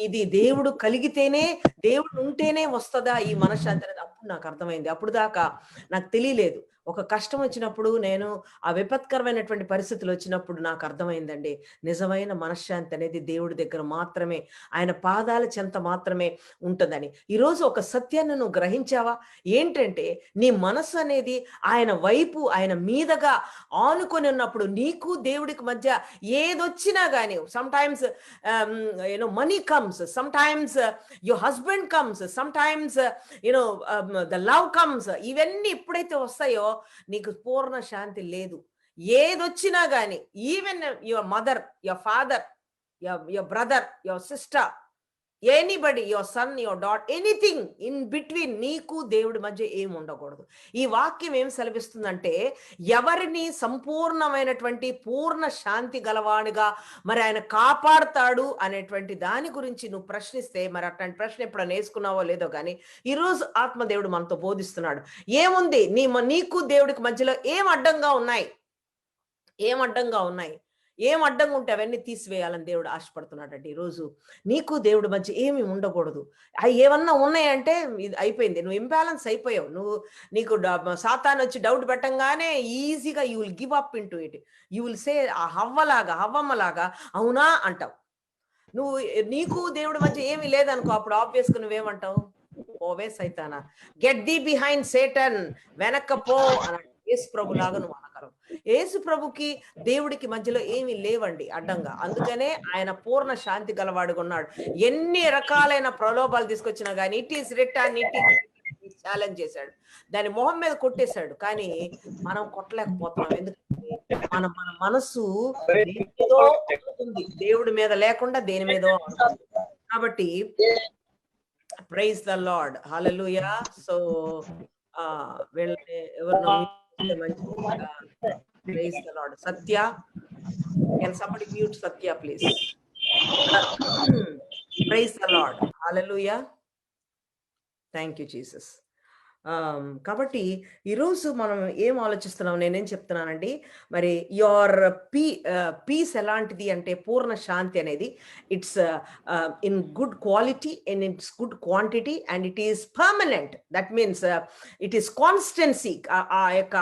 ఇది దేవుడు కలిగితేనే, దేవుడు ఉంటేనే వస్తదా ఈ మనశ్శాంతి అనేది? అప్పుడు నాకు అర్థమైంది. అప్పుడు దాకా నాకు తెలియలేదు. ఒక కష్టం వచ్చినప్పుడు, నేను ఆ విపత్కరమైనటువంటి పరిస్థితులు వచ్చినప్పుడు నాకు అర్థమైందండి, నిజమైన మనశ్శాంతి అనేది దేవుడి దగ్గర మాత్రమే, ఆయన పాదాల చెంత మాత్రమే ఉంటుందని. ఈరోజు ఒక సత్యాన్ని నువ్వు గ్రహించావా? ఏంటంటే నీ మనస్సు అనేది ఆయన వైపు, ఆయన మీదగా ఆనుకొని ఉన్నప్పుడు, నీకు దేవుడికి మధ్య ఏదొచ్చినా గానీ, some times money comes, some times your husband comes, some times the love comes. ఇవన్నీ ఎప్పుడైతే వస్తాయో నీకు పూర్ణ శాంతి లేదు. ఏదొచ్చినా గానీ, even your mother, your father, your brother, your sister, anybody, your son, your daughter, anything in between, నీకు దేవుడి మధ్య ఏమి ఉండకూడదు. ఈ వాక్యం ఏం సెలవిస్తుందంటే, ఎవరిని సంపూర్ణమైనటువంటి పూర్ణ శాంతి గలవాడిగా మరి ఆయన కాపాడుతాడు అనేటువంటి దాని గురించి నువ్వు ప్రశ్నిస్తే, మరి అట్లాంటి ప్రశ్న ఎప్పుడైనా వేసుకున్నావో లేదో కానీ, ఈరోజు ఆత్మదేవుడు మనతో బోధిస్తున్నాడు. ఏముంది నీకు దేవుడికి మధ్యలో ఏం అడ్డంగా ఉన్నాయి? ఏం అడ్డంగా ఉన్నాయి? ఏం అడ్డంగా ఉంటే అవన్నీ తీసివేయాలని దేవుడు ఆశపడుతున్నాడండి. ఈరోజు నీకు దేవుడి మధ్య ఏమి ఉండకూడదు. అవి ఏమన్నా ఉన్నాయంటే ఇది అయిపోయింది, నువ్వు ఇంబ్యాలెన్స్ అయిపోయావు. నీకు సాతాను వచ్చి డౌట్ పెట్టంగానే ఈజీగా you will give up into it. You will say, ఆ హవ్వమ్మలాగా అవునా అంటావు. నీకు దేవుడి మధ్య ఏమి లేదనుకో, అప్పుడు ఆబ్వియస్గా నువ్వేమంటావు? ఓవే సైతానా, గెట్ ది బిహైండ్ సేటన్, వెనక్కపో అన్నాడు. యేసు ప్రభు లాగా నువ్వు అనగలవు. యేసు ప్రభుకి దేవుడికి మధ్యలో ఏమి లేవండి అడ్డంగా. అందుకనే ఆయన పూర్ణ శాంతి గలవాడుగా ఉన్నాడు. ఎన్ని రకాలైన ప్రలోభాలు తీసుకొచ్చినా గానీ, ఇట్ ఈస్ రిటర్న్, ఛాలెంజ్ చేశాడు, దాని మొహం మీద కొట్టేశాడు. కానీ మనం కొట్టలేకపోతున్నాం. ఎందుకంటే మన మనసు దేనిమీదో ఉంటుంది, దేవుడి మీద లేకుండా దేని మీదో. కాబట్టి praise the Lord, hallelujah. So వీళ్ళని ఎవరినో praise the Lord. Satya, can somebody mute Satya please? Praise the Lord, hallelujah. Thank you Jesus. కాబట్టి ఈరోజు మనం ఏం ఆలోచిస్తున్నాం, నేనేం చెప్తున్నానండి, మరి యువర్ పీస్ ఎలాంటిది అంటే, పూర్ణ శాంతి అనేది it's in good quality and it's good quantity and it is permanent. That means it is constituency. ఆ యొక్క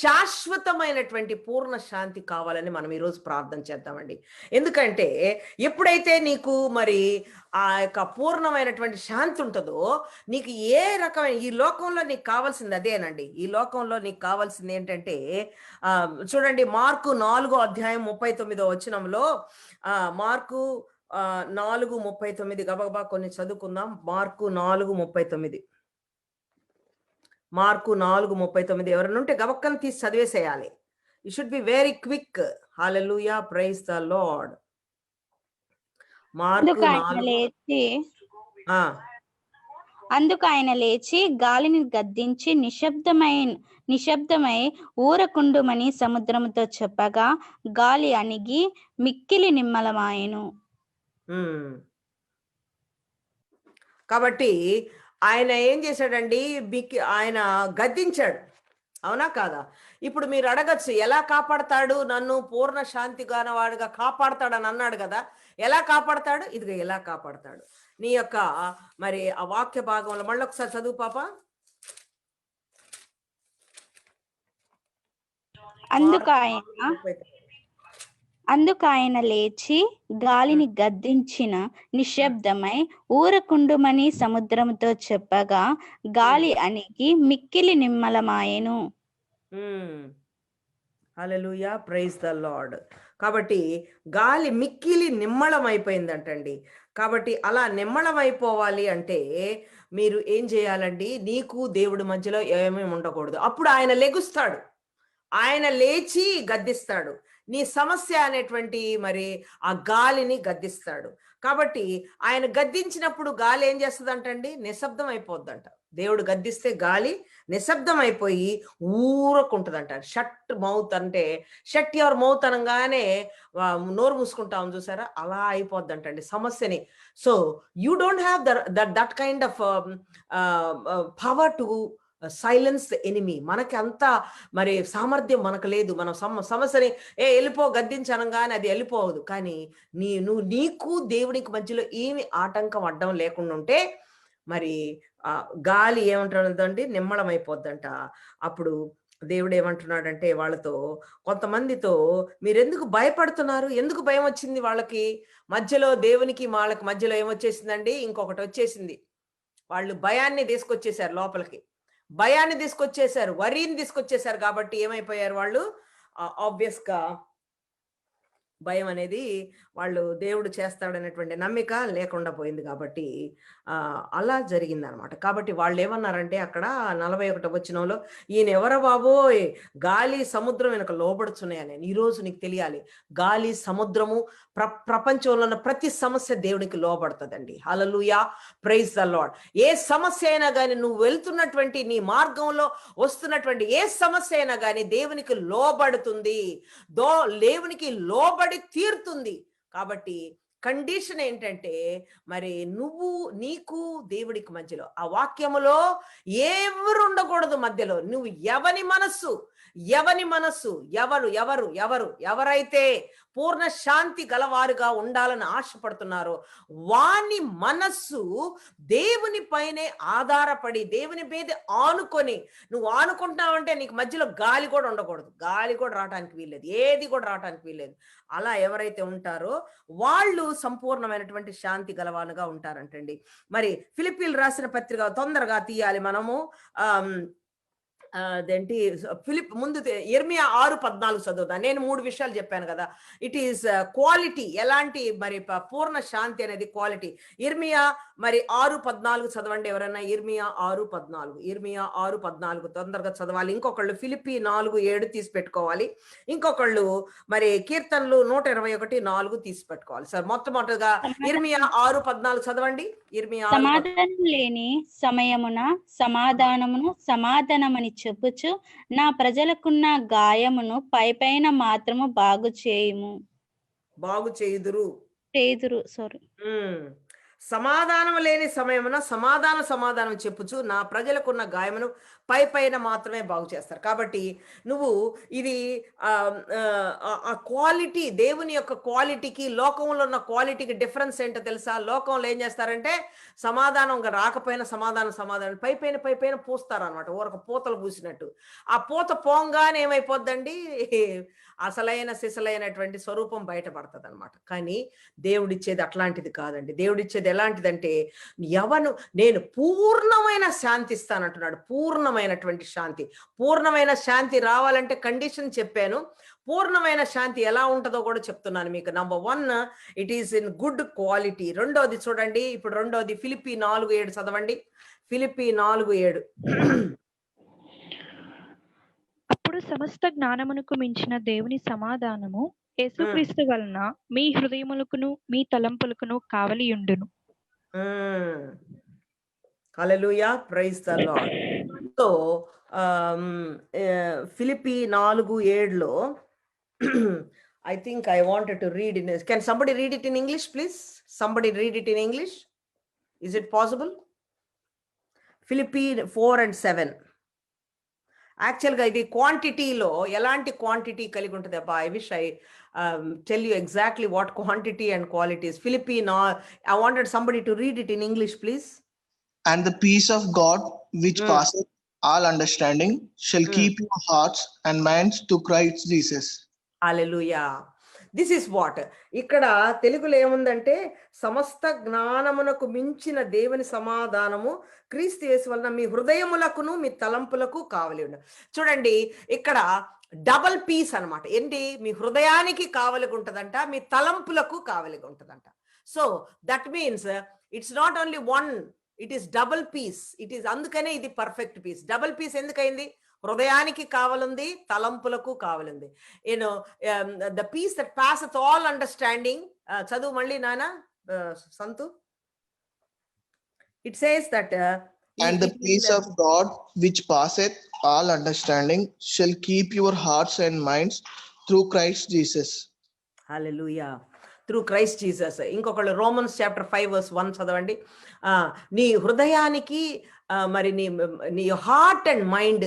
శాశ్వతమైనటువంటి పూర్ణ శాంతి కావాలని మనం ఈరోజు ప్రార్థన చేద్దామండి. ఎందుకంటే ఎప్పుడైతే నీకు మరి ఆ యొక్క పూర్ణమైనటువంటి శాంతి ఉంటుందో, నీకు ఏ రకమైన, ఈ లోకంలో నీకు కావాల్సింది అదేనండి. ఈ లోకంలో నీకు కావాల్సింది ఏంటంటే, చూడండి మార్కు 4:39 మార్కు 4:39 గబగబా కొన్ని చదువుకుందాం. మార్కు 4:39 ఎవరైనా ఉంటే గబక్కని తీసి చదివేసేయాలి. You should be very quick. Hallelujah, praise the Lord. అందుకు ఆయన లేచి గాలిని గద్దించి నిశ్శబ్దమై ఊరకుండుమని సముద్రముతో చెప్పగా గాలి అణిగి మిక్కిలి నిమ్మలమాయెను. కాబట్టి ఆయన ఏం చేశాడండి? ఆయన గద్దించాడు, అవునా కాదా? ఇప్పుడు మీరు అడగచ్చు, ఎలా కాపాడతాడు నన్ను? పూర్ణ శాంతి గానవాడుగా కాపాడతాడని అన్నాడు కదా, ఎలా కాపాడతాడు? ఇదిగో ఎలా కాపాడతాడు. నీ యొక్క మరి ఆ వాక్య భాగంలో మళ్ళీ ఒకసారి చదువు పాప. అందుకు ఆయన లేచి గాలిని గద్దించిన నిశ్శబ్దమై ఊరకుండుమని సముద్రముతో చెప్పగా గాలి అణిగి మిక్కిలి నిమ్మలమాయెను. హల్లెలూయా, ప్రైజ్ ద లార్డ్. కాబట్టి గాలి మిక్కిలి నిమ్మళం అయిపోయిందంటండి. కాబట్టి అలా నిమ్మళం అయిపోవాలి అంటే మీరు ఏం చేయాలండి? నీకు దేవుడి మధ్యలో ఏమేమి ఉండకూడదు. అప్పుడు ఆయన లెగుస్తాడు, ఆయన లేచి గద్దిస్తాడు. నీ సమస్య అనేటువంటి మరి ఆ గాలిని గద్దిస్తాడు. కాబట్టి ఆయన గద్దించినప్పుడు గాలి ఏం చేస్తుందంటండి? నిశ్శబ్దం అయిపోద్దంట. దేవుడు గద్దిస్తే గాలి నిశ్శబ్దం అయిపోయి ఊరకుంటుందంట. షట్ మౌత్ అంటే, షట్ యువర్ మౌత్ అనగానే నోరు మూసుకుంటాం చూసారా, అలా అయిపోద్దంటండి సమస్యని. So you don't have that kind of power to silence the enemy. మనకి అంత మరి సామర్థ్యం మనకు లేదు. మనం సమస్యని వెళ్ళిపో గద్దించనంగానే అది వెళ్ళిపోవదు. కానీ నీకు దేవునికి మధ్యలో ఏమి ఆటంకం అడ్డం లేకుండా ఉంటే మరి గాలి ఏమంటుందండి, నిమ్మళమైపోద్దంట. అప్పుడు దేవుడు ఏమంటున్నాడంటే వాళ్ళతో, కొంతమందితో మీరెందుకు భయపడుతున్నారు, ఎందుకు భయం వచ్చింది వాళ్ళకి? మధ్యలో దేవునికి వాళ్ళకి మధ్యలో ఏమొచ్చేసిందండి, ఇంకొకటి వచ్చేసింది. వాళ్ళు భయాన్ని తీసుకొచ్చేసారు లోపలికి, భయాన్ని తీసుకొచ్చేసారు, వరీని తీసుకొచ్చేసారు. కాబట్టి ఏమైపోయారు వాళ్ళు, ఆబ్వియస్ గా భయం అనేది వాళ్ళు దేవుడు చేస్తాడనేటువంటి నమ్మిక లేకుండా పోయింది. కాబట్టి అలా జరిగింది అనమాట. కాబట్టి వాళ్ళు ఏమన్నారంటే అక్కడ 41వ వచనంలో, ఈయన ఎవరు బాబోయ్, గాలి సముద్రం వెనక లోబడుచున్నాయని. ఈరోజు నీకు తెలియాలి, గాలి సముద్రము ప్రపంచంలో ఉన్న ప్రతి సమస్య దేవునికి లోబడుతుందండి. హల్లెలూయా, ప్రైజ్ ద లార్డ్. ఏ సమస్య అయినా కానీ, నువ్వు వెళ్తున్నటువంటి నీ మార్గంలో వస్తున్నటువంటి ఏ సమస్య అయినా కానీ దేవునికి లోబడుతుంది, దేవునికి లోబడి తీరుతుంది. కాబట్టి కండిషన్ ఏంటంటే, మరి నీకు దేవుడికి మధ్యలో, ఆ వాక్యములో ఎవరు ఉండకూడదు మధ్యలో. నువ్వు ఎవరి మనస్సు ఎవరైతే పూర్ణ శాంతి గలవారుగా ఉండాలని ఆశపడుతున్నారో వాని మనస్సు దేవుని పైనే ఆధారపడి, దేవుని మీద ఆనుకొని, నువ్వు ఆనుకుంటున్నావంటే నీకు మధ్యలో గాలి కూడా ఉండకూడదు, గాలి కూడా రావడానికి వీల్లేదు, ఏది కూడా రావడానికి వీల్లేదు. అలా ఎవరైతే ఉంటారో వాళ్ళు సంపూర్ణమైనటువంటి శాంతి గలవానుగా ఉంటారంటండి. మరి ఫిలిప్పీలు రాసిన పత్రిక తొందరగా తీయాలి మనము. అదేంటి, ముందు ఇర్మియా 6:14 చదువుతా. నేను 3 విషయాలు చెప్పాను కదా. ఇట్ ఈస్ క్వాలిటీ, ఎలాంటి మరి పూర్ణ శాంతి అనేది క్వాలిటీ. ఇర్మియా మరి 6:14 చదవండి ఎవరైనా. ఇర్మియా 6:14 తొందరగా చదవాలి. ఇంకొకళ్ళు ఫిలిప్పీ 4:7 తీసి పెట్టుకోవాలి. ఇంకొకళ్ళు మరి కీర్తనలు 121:4 తీసి పెట్టుకోవాలి. సార్ మొట్టమొదటిగా ఇర్మియా 6:14 చదవండి. ఇర్మియా, సమాధానం లేని సమయమున సమాధానమని చెప్పుచు నా ప్రజలకున్న గాయమును పైపైన మాత్రము బాగు చేయుదురు. సారీ, సమాధానం లేని సమయమున సమాధానం చెప్పుచు నా ప్రజలకున్న గాయమును పైన మాత్రమే బాగు చేస్తారు. కాబట్టి నువ్వు ఇది ఆ క్వాలిటీ, దేవుని యొక్క క్వాలిటీకి లోకంలో ఉన్న క్వాలిటీకి డిఫరెన్స్ ఏంటో తెలుసా? లోకంలో ఏం చేస్తారంటే సమాధానం రాకపోయినా సమాధానం పైపైన పూస్తారు అనమాట, ఊరక పూతలు పూసినట్టు. ఆ పూత పోంగానే ఏమైపోద్దండి, అసలైన సిసలైనటువంటి స్వరూపం బయటపడుతుంది అనమాట. కానీ దేవుడిచ్చేది అట్లాంటిది కాదండి. దేవుడిచ్చేది ఎలాంటిదంటే, నేను పూర్ణమైన శాంతి ఇస్తానంటున్నాడు. పూర్ణమైనటువంటి శాంతి. పూర్ణమైన శాంతి రావాలంటే కండిషన్ చెప్పాను. పూర్ణమైన శాంతి ఎలా ఉంటుందో కూడా చెప్తున్నాను మీకు. Number 1, it is in good quality. రెండోది చూడండి, ఇప్పుడు రెండోది ఫిలిప్పీ 4:7 చదవండి. ఫిలిప్పీ 4:7. అప్పుడు సమస్త జ్ఞానమునకు మించిన దేవుని సమాధానము యేసుక్రీస్తు వలన మీ హృదయములకును మీ తలంపులకును కావలియుండును. Hallelujah, praise the Lord. So Philippi 4:7లో I think I wanted to read in. Can somebody read it in English, please? Somebody read it in English. Is it possible? Philippians 4:7. Actually, ఇది క్వాంటిటీలో ఎలాంటి క్వాంటిటీ కలిగి ఉంటుంది అబ్బా. I wish I tell you exactly what quantity and quality is. Philippians, I wanted somebody to read it in English, please. And the peace of God, which passeth all understanding, shall keep your hearts and minds to Christ Jesus. Hallelujah. This is what. ఇక్కడ తెలుగులో ఏముందంటే, సమస్త జ్ఞానమునకు మించిన దేవుని సమాధానము క్రీస్తు యేసు వలన మీ హృదయములకును మీ తలంపులకు కావలి ఉండ. చూడండి, ఇక్కడ డబల్ పీస్ అనమాట. ఏంటి? మీ హృదయానికి కావలిగా ఉంటదంట, మీ తలంపులకు కావలిగా ఉంటదంట. So that means it's not only one, it is double peace. It is, అందుకనే ఇది పర్ఫెక్ట్ పీస్. డబల్ పీస్ ఎందుకైంది? హృదయానికి కావలుంది, తలంపులకు కావలుంది. You know the peace that passeth all understanding. చదువు మళ్ళీ నాన్న సంతు. It says that and the peace of God which passeth all understanding shall keep your hearts and minds through Christ Jesus. Hallelujah. Through Christ Jesus. ఇంకొకళ్ళు Romans chapter 5:1 చదవండి. నీ హృదయానికి మరి నీ హార్ట్ అండ్ మైండ్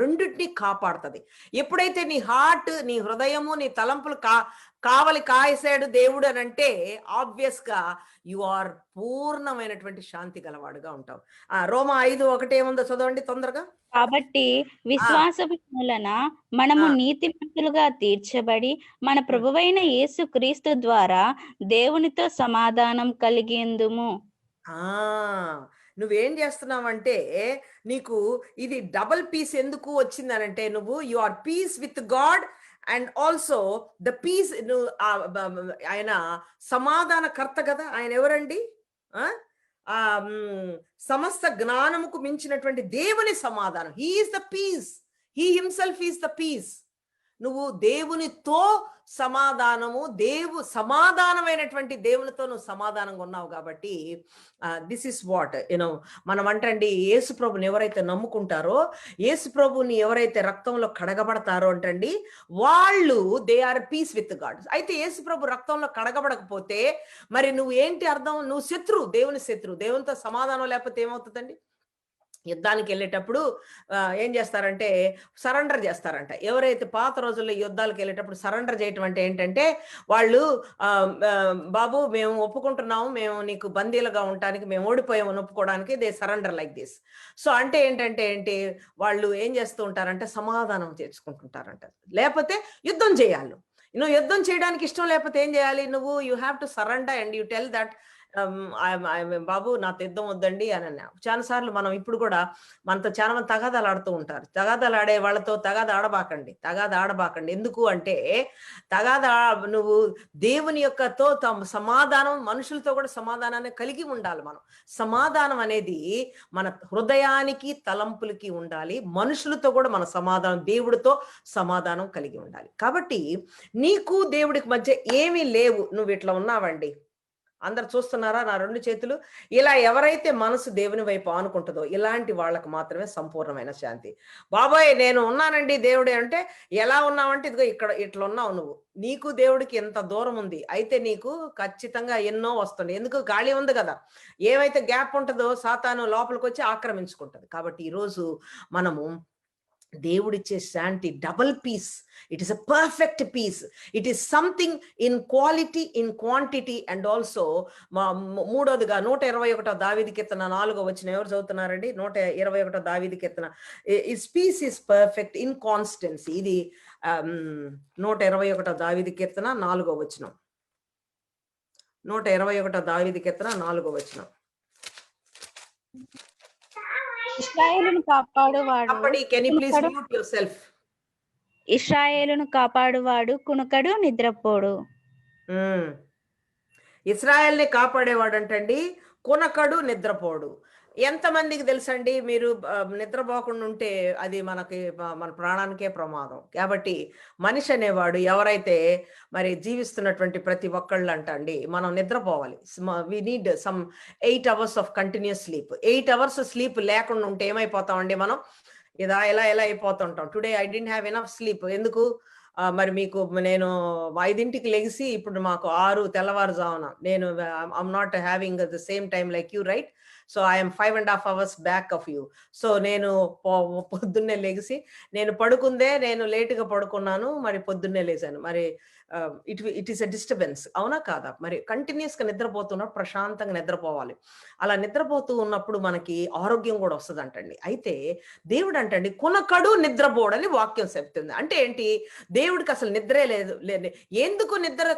రెండింటినీ కాపాడుతుంది. ఎప్పుడైతే నీ హార్ట్, నీ హృదయము, నీ తలంపులు కావలి కాయసాడు దేవుడు అని అంటే ఆబ్వియస్ గా యు ఆర్ పూర్ణమైనటువంటి శాంతి గలవాడుగా ఉంటావు. రోమా 5:1 ఏముందో చదవండి తొందరగా. కాబట్టి విశ్వాసపు మూలన మనము నీతిమంతులుగా తీర్చబడి మన ప్రభువైన యేసు క్రీస్తు ద్వారా దేవునితో సమాధానం కలిగేందుము. నువ్వేం చేస్తున్నావంటే నీకు ఇది డబుల్ పీస్ ఎందుకు వచ్చిందనంటే నువ్వు you are peace with God and also the peace. ఆయన సమాధానకర్త కదా. ఆయన ఎవరండి? సమస్త జ్ఞానముకు మించినటువంటి దేవుని సమాధానం. He is the peace. He himself is the peace. నువ్వు దేవునితో సమాధానము, సమాధానమైనటువంటి దేవునితో నువ్వు సమాధానంగా ఉన్నావు కాబట్టి దిస్ ఇస్ వాట్ మనం అంటండి. యేసు ప్రభుని ఎవరైతే నమ్ముకుంటారో, యేసు ప్రభుని ఎవరైతే రక్తంలో కడగబడతారో అంటండి, వాళ్ళు they are peace with God. అయితే యేసు ప్రభు రక్తంలో కడగబడకపోతే మరి నువ్వు ఏంటి అర్థం? నువ్వు శత్రువు, దేవుని శత్రువు. దేవునితో సమాధానం లేకపోతే ఏమవుతుందండి? యుద్ధానికి వెళ్ళేటప్పుడు ఏం చేస్తారంటే సరెండర్ చేస్తారంట. ఎవరైతే పాత రోజుల్లో యుద్ధాలకు వెళ్ళేటప్పుడు సరెండర్ చేయటం అంటే ఏంటంటే వాళ్ళు బాబు మేము ఒప్పుకుంటున్నాము, మేము నీకు బందీలుగా ఉండటానికి, మేము ఓడిపోయామని ఒప్పుకోవడానికి they surrender like this. So అంటే ఏంటి వాళ్ళు ఏం చేస్తూ ఉంటారంటే సమాధానం చేసుకుంటుంటారంట. లేకపోతే యుద్ధం చేయాలి. నువ్వు యుద్ధం చేయడానికి ఇష్టం లేకపోతే ఏం చేయాలి? నువ్వు you have to surrender and you tell that బాబు నాతో యుద్ధం వద్దండి అని అన్నా. చాలా సార్లు మనం ఇప్పుడు కూడా మనతో చాలా మంది తగాదాలు ఆడుతూ ఉంటారు. తగాదాలు ఆడే వాళ్ళతో తగాదా ఆడబాకండి. ఎందుకు అంటే నువ్వు దేవుని యొక్కతో సమాధానం, మనుషులతో కూడా సమాధానాన్ని కలిగి ఉండాలి. మనం సమాధానం అనేది మన హృదయానికి, తలంపులకి ఉండాలి. మనుషులతో కూడా మన సమాధానం, దేవుడితో సమాధానం కలిగి ఉండాలి. కాబట్టి నీకు దేవుడికి మధ్య ఏమీ లేవు. నువ్వు ఇట్లా ఉన్నావండి. అందరు చూస్తున్నారా నా 2 చేతులు? ఇలా ఎవరైతే మనసు దేవుని వైపు ఆనుకుంటుందో ఇలాంటి వాళ్ళకు మాత్రమే సంపూర్ణమైన శాంతి. బాబాయ్ నేను ఉన్నానండి దేవుడే అంటే, ఎలా ఉన్నావంటే ఇదిగో ఇక్కడ ఇట్లా ఉన్నావు నువ్వు. నీకు దేవుడికి ఎంత దూరం ఉంది. అయితే నీకు ఖచ్చితంగా ఎన్నో వస్తుంది. ఎందుకు? ఖాళీ ఉంది కదా. ఏవైతే గ్యాప్ ఉంటుందో సాతాను లోపలికి వచ్చి ఆక్రమించుకుంటుంది. కాబట్టి ఈరోజు మనము దేవుడిచ్చే శాంతి double peace. It is a perfect peace. It is something in quality, in quantity and also. మూడోదిగా 121 దావీదు కీర్తన 4వ వచనం ఎవరు చదువుతున్నారండి? 121 దావీదు కీర్తన. Is peace is perfect in constancy. ఇది 121 దావీదు కీర్తన 4వ వచనం. 121 దావీదు కీర్తన 4వ వచనం. ఇశ్రాయేలును కాపాడువాడు కునుకడు నిద్రపోడు. ఇశ్రాయేల్ని కాపాడేవాడు అంటండి కునకడు నిద్రపోడు. ఎంతమందికి తెలుసండి? మీరు నిద్రపోకుండా ఉంటే అది మన ప్రాణానికే ప్రమాదం. కాబట్టి మనిషి అనేవాడు ఎవరైతే మరి జీవిస్తున్నటువంటి ప్రతి ఒక్కళ్ళు అంటండి మనం నిద్రపోవాలి. We need some 8 hours of continuous sleep. 8 hours sleep లేకుండా ఉంటే ఏమైపోతామండి మనం? ఇలా అయిపోతుంటాం. Today I don't have enough sleep. ఎందుకు? మరి మీకు నేను 5ంటికి లెగిసి ఇప్పుడు మాకు 6 తెల్లవారుజామున నేను I'm not having the same time like you, right? So I'm 5.5 hours back of you. So నేను పొద్దున్నే లెగిసి నేను పడుకుందే, నేను లేటుగా పడుకున్నాను, మరి పొద్దున్నే లేచాను. మరి ఇట్ ఈస్ ఎ డిస్టర్బెన్స్, అవునా కాదా? మరి కంటిన్యూస్ గా నిద్రపోతున్నప్పుడు ప్రశాంతంగా నిద్రపోవాలి. అలా నిద్రపోతూ ఉన్నప్పుడు మనకి ఆరోగ్యం కూడా వస్తుంది అంటండి. అయితే దేవుడు అంటండి కునకడు నిద్రపోడని వాక్యం చెప్తుంది. అంటే ఏంటి? దేవుడికి అసలు నిద్రే లేదు. ఎందుకు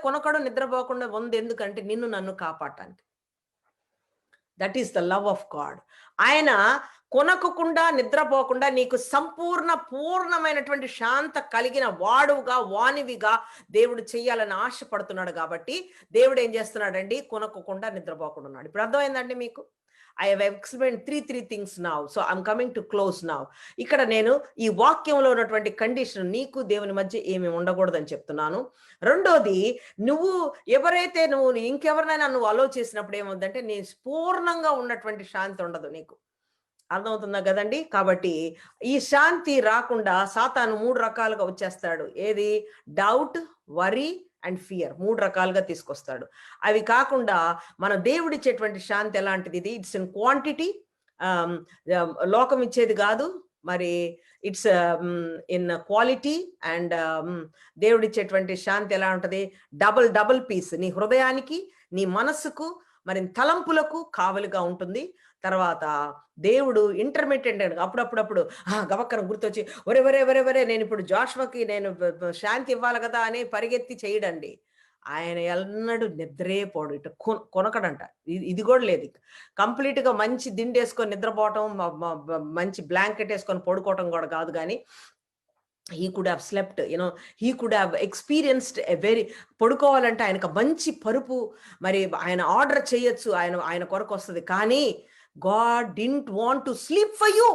కొనకడు నిద్రపోకుండా ఉంది? ఎందుకంటే నిన్ను నన్ను కాపాడటానికి. That is the love of God. ఆయన కొనకుండా నిద్రపోకుండా నీకు పూర్ణమైనటువంటి శాంత కలిగిన వానివిగా దేవుడు చెయ్యాలని ఆశపడుతున్నాడు. కాబట్టి దేవుడు ఏం చేస్తున్నాడండి? కొనకుండా నిద్రపోకుండా ఉన్నాడు. ఇప్పుడు అర్థమైందండి మీకు? I have explained three things now. So I'm coming to close now. ఇక్కడ నేను ఈ వాక్యంలో ఉన్నటువంటి కండిషన్ నీకు దేవుని మధ్య ఏమి ఉండకూడదని చెప్తున్నాను. రెండోది, ఎవరైతే ఇంకెవరినైనా నువ్వు అలో చేసినప్పుడు ఏమవుతుందంటే నీ పూర్ణంగా ఉన్నటువంటి శాంతి ఉండదు నీకు. అర్థమవుతుందా కదండి? కాబట్టి ఈ శాంతి రాకుండా సాతాను 3 రకాలుగా వచ్చేస్తాడు. ఏది? డౌట్, వరీ అండ్ ఫియర్ 3 రకాలుగా తీసుకొస్తాడు. అవి కాకుండా మన దేవుడిచ్చేటువంటి శాంతి ఎలాంటిది? ఇది ఇట్స్ ఇన్ క్వాంటిటీ, లోకం ఇచ్చేది కాదు, మరి ఇట్స్ ఇన్ క్వాలిటీ. అండ్ దేవుడిచ్చేటువంటి శాంతి ఎలా ఉంటది? డబుల్ పీస్, నీ హృదయానికి, నీ మనస్సుకు, మరి తలంపులకు కావలిగా ఉంటుంది. తర్వాత దేవుడు ఇంటర్మీడియట్ అప్పుడప్పుడు గవక్కన గుర్తొచ్చి ఒరే నేను ఇప్పుడు జాషువాకి నేను శాంతి ఇవ్వాలి కదా అని పరిగెత్తి చేయడండి. ఆయన ఎన్నడూ నిద్రే పోడు, ఇటు కొనకడంట. ఇది కూడా లేదు. కంప్లీట్ గా మంచి దిండు వేసుకొని నిద్రపోవటం, మంచి బ్లాంకెట్ వేసుకొని పడుకోవటం కూడా కాదు, కానీ he could have slept, he could have experienced a very, పడుకోవాలంటే ఆయనకు మంచి పరుపు, మరి ఆయన ఆర్డర్ చేయొచ్చు, ఆయన కొరకు వస్తుంది. కానీ God didn't want to sleep for you.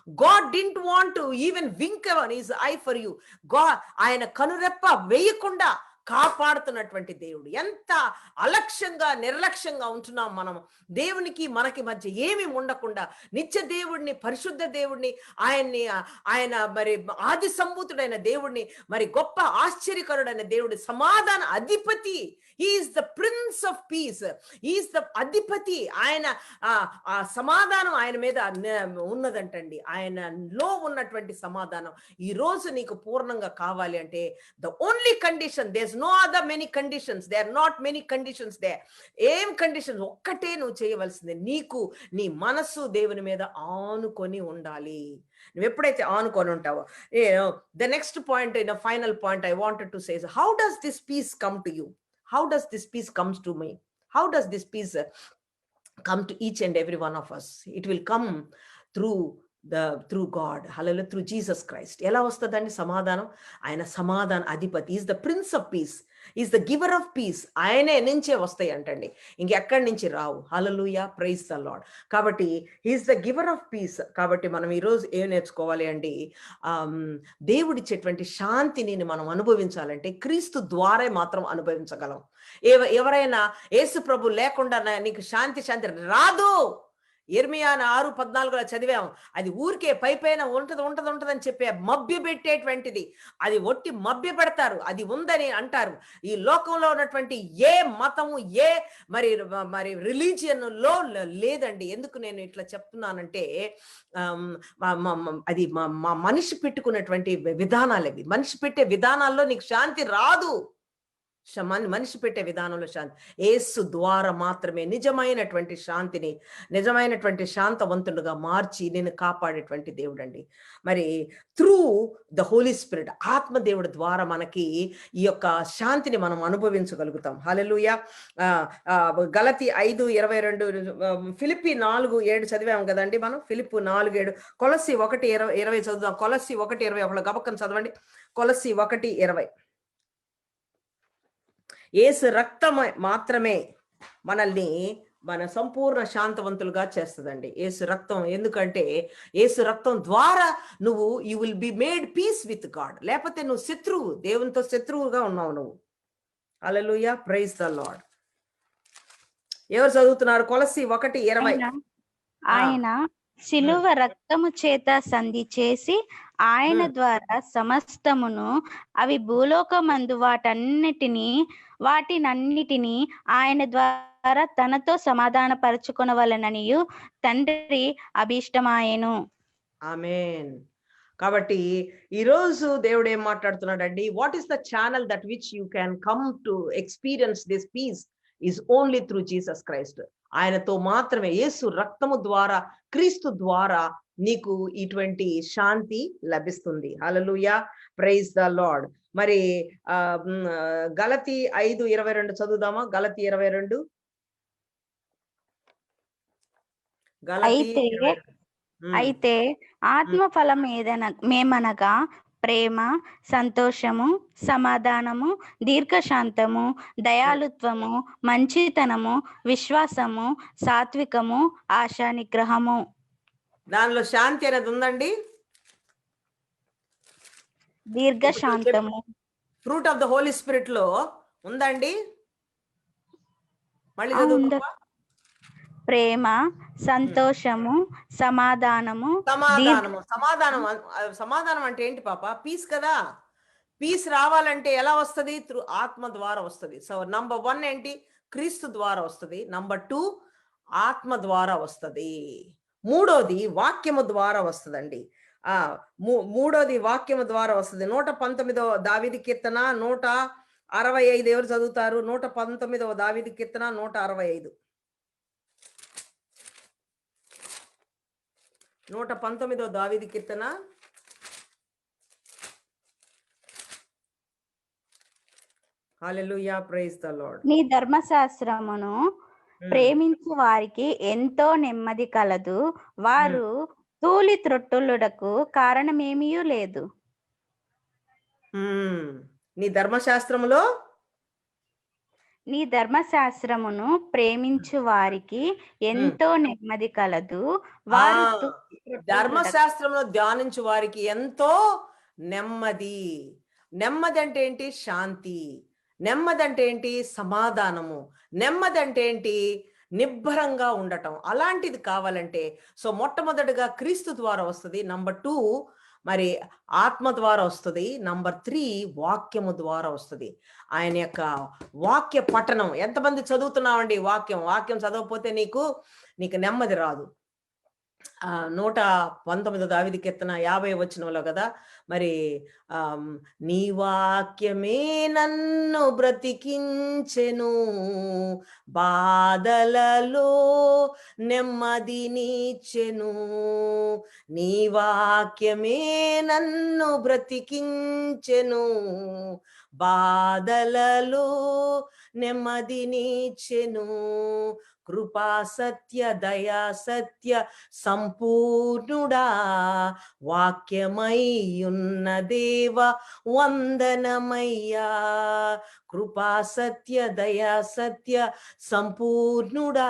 God didn't want to even wink on his eye for you. God ఆయన కనురెప్ప వేయకుండా కాపాడుతున్నటువంటి దేవుడు. ఎంత అలక్ష్యంగా నిర్లక్ష్యంగా ఉంటున్నాం మనం. దేవునికి మనకి మధ్య ఏమి ఉండకుండా నిత్య దేవుడిని, పరిశుద్ధ దేవుడిని, ఆయన మరి ఆది సంభూతుడైన దేవుడిని, మరి గొప్ప ఆశ్చర్యకరుడైన దేవుడి, సమాధాన అధిపతి, is the prince of peace, is the అధిపతి. ఆయన ఆ సమాధానం ఆయన మీద ఉన్నదంటండి. ఆయనలో ఉన్నటువంటి సమాధానం ఈ రోజు నీకు పూర్ణంగా కావాలి అంటే the only condition, there no other many conditions, there are not many conditions there. ఏం కండిషన్స్? ఒక్కటే నువ్వు చేయవలసింది, నీకు నీ మనస్సు దేవుని మీద ఆనుకొని ఉండాలి. నువ్వు ఎప్పుడైతే ఆనుకొని ఉంటావో, the next point, final point I wanted to say is, how does this peace come to you? How does this peace comes to me? How does this peace come to each and every one of us? It will come through God, hallelujah, through Jesus Christ. ఎలా వస్తుందండి సమాధానం? ఆయన సమాధాన అధిపతి, is the prince of peace, is the giver of peace. ఆయనే నుంచే వస్తాయి అంటండి, ఇంకెక్కడి నుంచి రావు. Hallelujah, praise the Lord. కాబట్టి he is the giver of peace. కాబట్టి మనం ఈరోజు ఏం నేర్చుకోవాలి అండి? దేవుడిచ్చేటువంటి శాంతిని మనం అనుభవించాలంటే క్రీస్తు ద్వారా మాత్రం అనుభవించగలం. ఎవరైనా యేసు ప్రభు లేకుండా నీకు శాంతి రాదు. ఇర్మియా 6:14 చదివాము. అది ఊరికే పైపైన ఉంటదని చెప్పే మభ్య పెట్టేటువంటిది. అది ఒట్టి మభ్య పెడతారు, అది ఉందని అంటారు. ఈ లోకంలో ఉన్నటువంటి ఏ మతము, ఏ మరి రిలీజియన్ లో లేదండి. ఎందుకు నేను ఇట్లా చెప్తున్నానంటే, అది మా మనిషి పెట్టుకున్నటువంటి విధానాలు. అవి మనిషి పెట్టే విధానాల్లో నీకు శాంతి రాదు. మనిషి పెట్టే విధానంలో శాంతి యేసు ద్వారా మాత్రమే నిజమైనటువంటి శాంతిని, నిజమైనటువంటి శాంతవంతులుగా మార్చి నేను కాపాడేటువంటి దేవుడు అండి. మరి త్రూ ద హోలీ స్పిరిట్, ఆత్మదేవుడి ద్వారా మనకి ఈ యొక్క శాంతిని మనం అనుభవించగలుగుతాం. హల్లెలూయా. గలతీ 5:22, ఫిలిప్పీ 4:7 చదివాం కదండి మనం. ఫిలిప్పు 4:7, కొలస్సీ 1:20 చదువుదాం. కొలస్సీ 1:20 ఒకళ్ళు గబక్కని చదవండి. కొలస్సీ 1:20. యేసు రక్తం మాత్రమే మనల్ని మన సంపూర్ణ శాంతవంతులుగా చేస్తుందండి. యేసు రక్తం. ఎందుకంటే యేసు రక్తం ద్వారా you will be made peace with God. లేకపోతే నువ్వు శత్రువు, దేవునితో శత్రువుగా ఉన్నావు నువ్వు. Hallelujah, praise the Lord. ఎవరు చదువుతున్నారు? కొలస్సీ 1:20. ఆయన శిలువ రక్తము చేత సంధి చేసి ఆయన ద్వారా సమస్తమును, అవి భూలోకమందు వాటినన్నిటినీ ఆయన ద్వారా తనతో సమాధాన పరచుకొనవలెననియు తండ్రి అభీష్టమాయెను. ఆమేన్. కాబట్టి ఈరోజు దేవుడు ఏం మాట్లాడుతున్నాడండి? What is the channel that which you can come to experience this peace is only through Jesus Christ. ఆయనతో మాత్రమే, యేసు రక్తము ద్వారా, క్రీస్తు ద్వారా నీకు ఇటువంటి శాంతి లభిస్తుంది. హల్లెలూయా, ప్రైజ్ ద లార్డ్. మరి గలతీ 5:22 చదువుదామా? గలతీ 22. అయితే ఆత్మఫలం మేమనగా ప్రేమ, సంతోషము, సమాధానము, దీర్ఘశాంతము, దయాళుత్వము, మంచితనము, విశ్వాసము, సాత్వికము, ఆశా నిగ్రహము. దానిలో శాంతి అనేది ఉందండి. దీర్ఘశాంతము fruit of the Holy Spirit లో ఉందండి. మళ్ళీ చదువు. ప్రేమ, సంతోషము, సమాధానము. సమాధానం అంటే ఏంటి పాప? పీస్ కదా. పీస్ రావాలంటే ఎలా వస్తుంది? త్రూ ఆత్మ ద్వారా వస్తుంది. సో నంబర్ 1 ఏంటి? క్రీస్తు ద్వారా వస్తుంది. నంబర్ 2 ఆత్మ ద్వారా వస్తుంది. మూడోది వాక్యము ద్వారా వస్తుందండి. మూడోది వాక్యము ద్వారా వస్తుంది. 119వ దావీదు కీర్తన 165 ఎవరు చదువుతారు? 119వ దావీదు కీర్తన 165. 119వ దావీదు కీర్తన. హల్లెలూయా, ప్రైజ్ ద లార్డ్. నీ ధర్మశాస్త్రమును ప్రేమించు వారికి ఎంతో నెమ్మది కలదు. వారు తూలి త్రొట్టులుటకు కారణమేమీ లేదు. నీ ధర్మశాస్త్రములో నీ ధర్మశాస్త్రమును ప్రేమించు వారికి ఎంతో నెమ్మది కలదు. వారు ధర్మశాస్త్రమును ధ్యానించు వారికి ఎంతో నెమ్మది. నెమ్మది అంటే ఏంటి? శాంతి. నెమ్మది అంటే ఏంటి? సమాధానము. నెమ్మది అంటే ఏంటి? నిబ్బరంగా ఉండటం. అలాంటిది కావాలంటే సో మొట్టమొదటిగా క్రీస్తు ద్వారా వస్తుంది. నంబర్ 2 మరి ఆత్మ ద్వారా వస్తుంది. నంబర్ 3 వాక్యము ద్వారా వస్తుంది. ఆయన యొక్క వాక్య పఠనం. ఎంతమంది చదువుతున్నామండి వాక్యం చదవకపోతే నీకు నెమ్మది రాదు. 119 దావీదు కీర్తన 50 వచనంలో కదా, మరి నీ వాక్యమే నన్ను బ్రతికించెను, బాధలలో నెమ్మదినిచ్చెను. నీ వాక్యమే నన్ను బ్రతికించెను, బాధలలో నెమ్మదినిచ్చెను. కృపా సత్య దయా సత్య సంపూర్ణుడా, వాక్యమై ఉన్న దేవ వందనమయ్యా. కృపా సత్య దయా సత్య సంపూర్ణుడా,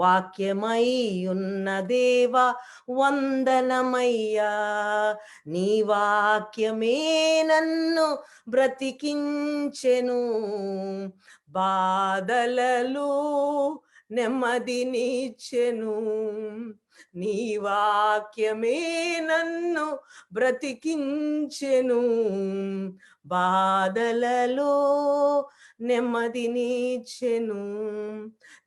వాక్యమై ఉన్న దేవ వందనమయ్యా. నీ వాక్యమే నన్ను బ్రతికించెను, బాధలలో నెమ్మదినిచ్చెను. నీ వాక్యమే నన్ను బ్రతికించెను, బాధలలో నెమ్మదినిచ్చెను.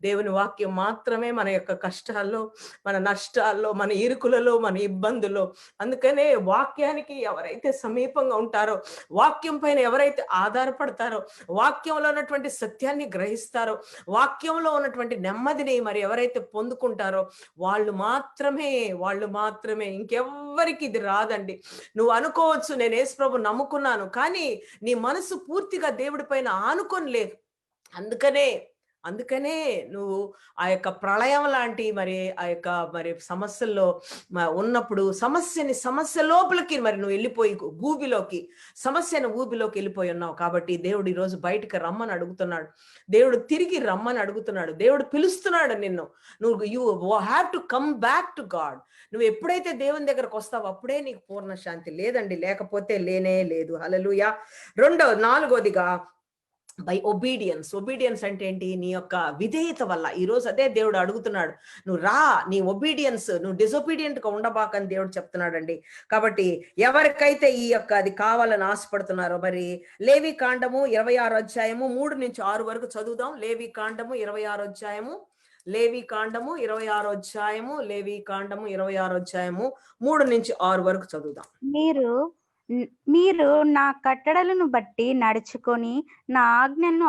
దేవుని వాక్యం మాత్రమే మన యొక్క కష్టాల్లో, మన నష్టాల్లో, మన ఇరుకులలో, మన ఇబ్బందుల్లో. అందుకనే వాక్యానికి ఎవరైతే సమీపంగా ఉంటారో, వాక్యం పైన ఎవరైతే ఆధారపడతారో, వాక్యంలో ఉన్నటువంటి సత్యాన్ని గ్రహిస్తారో, వాక్యంలో ఉన్నటువంటి నెమ్మదిని మరి ఎవరైతే పొందుకుంటారో వాళ్ళు మాత్రమే ఇంకెవ్వరికి ఇది రాదండి. నువ్వు అనుకోవచ్చు నేను యేసు ప్రభు నమ్ముకున్నాను, కానీ నీ మనసు పూర్తిగా దేవుడి పైన ఆనుకొని లేదు. అందుకనే నువ్వు ఆ యొక్క ప్రళయం లాంటి మరి ఆ యొక్క మరి సమస్యల్లో ఉన్నప్పుడు సమస్య లోపలికి మరి నువ్వు వెళ్ళిపోయి సమస్యను ఊబిలోకి వెళ్ళిపోయి ఉన్నావు. కాబట్టి దేవుడు ఈరోజు బయటకు రమ్మని అడుగుతున్నాడు. దేవుడు తిరిగి రమ్మని అడుగుతున్నాడు. దేవుడు పిలుస్తున్నాడు నిన్ను. You have to come back to God. నువ్వు ఎప్పుడైతే దేవుని దగ్గరకు వస్తావో అప్పుడే నీకు పూర్ణ శాంతి. లేదండి, లేకపోతే లేనే లేదు. హల్లెలూయా. నాలుగోదిగా బై ఒబీడియన్స్ అంటే ఏంటి? నీ యొక్క విధేయత వల్ల. ఈరోజు అదే దేవుడు అడుగుతున్నాడు. నువ్వు రా, నీ ఒబీడియన్స్, నువ్వు డిసొబీడియంట్ గా ఉండబాకని దేవుడు చెప్తున్నాడండి. కాబట్టి ఎవరికైతే ఈ యొక్క అది కావాలని ఆశపడుతున్నారో, మరి లేవి కాండము 26 అధ్యాయము 3 నుంచి 6 వరకు చదువుదాం. లేవి కాండము 26 అధ్యాయము 3 నుంచి 6 వరకు చదువుదాం. మీరు నా కట్టడలను బట్టి నడుచుకొని నా ఆజ్ఞలను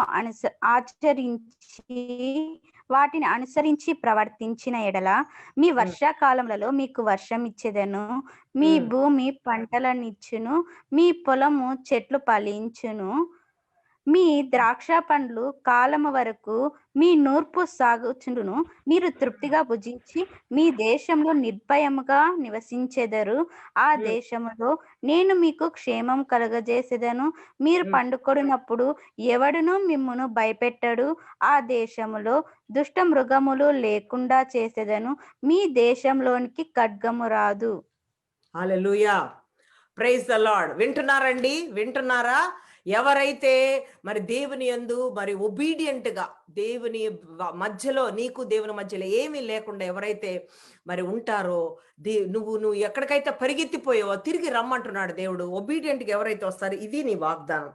వాటిని అనుసరించి ప్రవర్తించిన ఎడల మీ వర్షాకాలములలో మీకు వర్షం ఇచ్చేదను, మీ భూమి పంటలనిచ్చును, మీ పొలము చెట్లు ఫలించును, మీ ద్రాక్ష పండ్లు కాలము వరకు మీ నూర్పు సాగుచుండును, మీరు తృప్తిగా భుజించి మీ దేశంలో నిర్భయముగా నివసించెదరు. ఆ దేశములో నేను మీకు క్షేమం కలుగజేసేదను. మీరు పండుకొడినప్పుడు ఎవడును మిమ్మును భయపెట్టడు. ఆ దేశములో దుష్ట మృగములు లేకుండా చేసేదను. మీ దేశంలోనికి ఖడ్గము రాదు. హల్లెలూయా, ప్రైజ్ ద లార్డ్. వింటున్నారా? ఎవరైతే మరి దేవుని యందు మరి ఒబీడియంట్ గా దేవుని మధ్యలో, నీకు దేవుని మధ్యలో ఏమీ లేకుండా ఎవరైతే మరి ఉంటారో, నువ్వు ఎక్కడికైతే పరిగెత్తిపోయావో తిరిగి రమ్మంటున్నాడు దేవుడు. ఒబీడియంట్ గా ఎవరైతే వస్తారో ఇది నీ వాగ్దానం.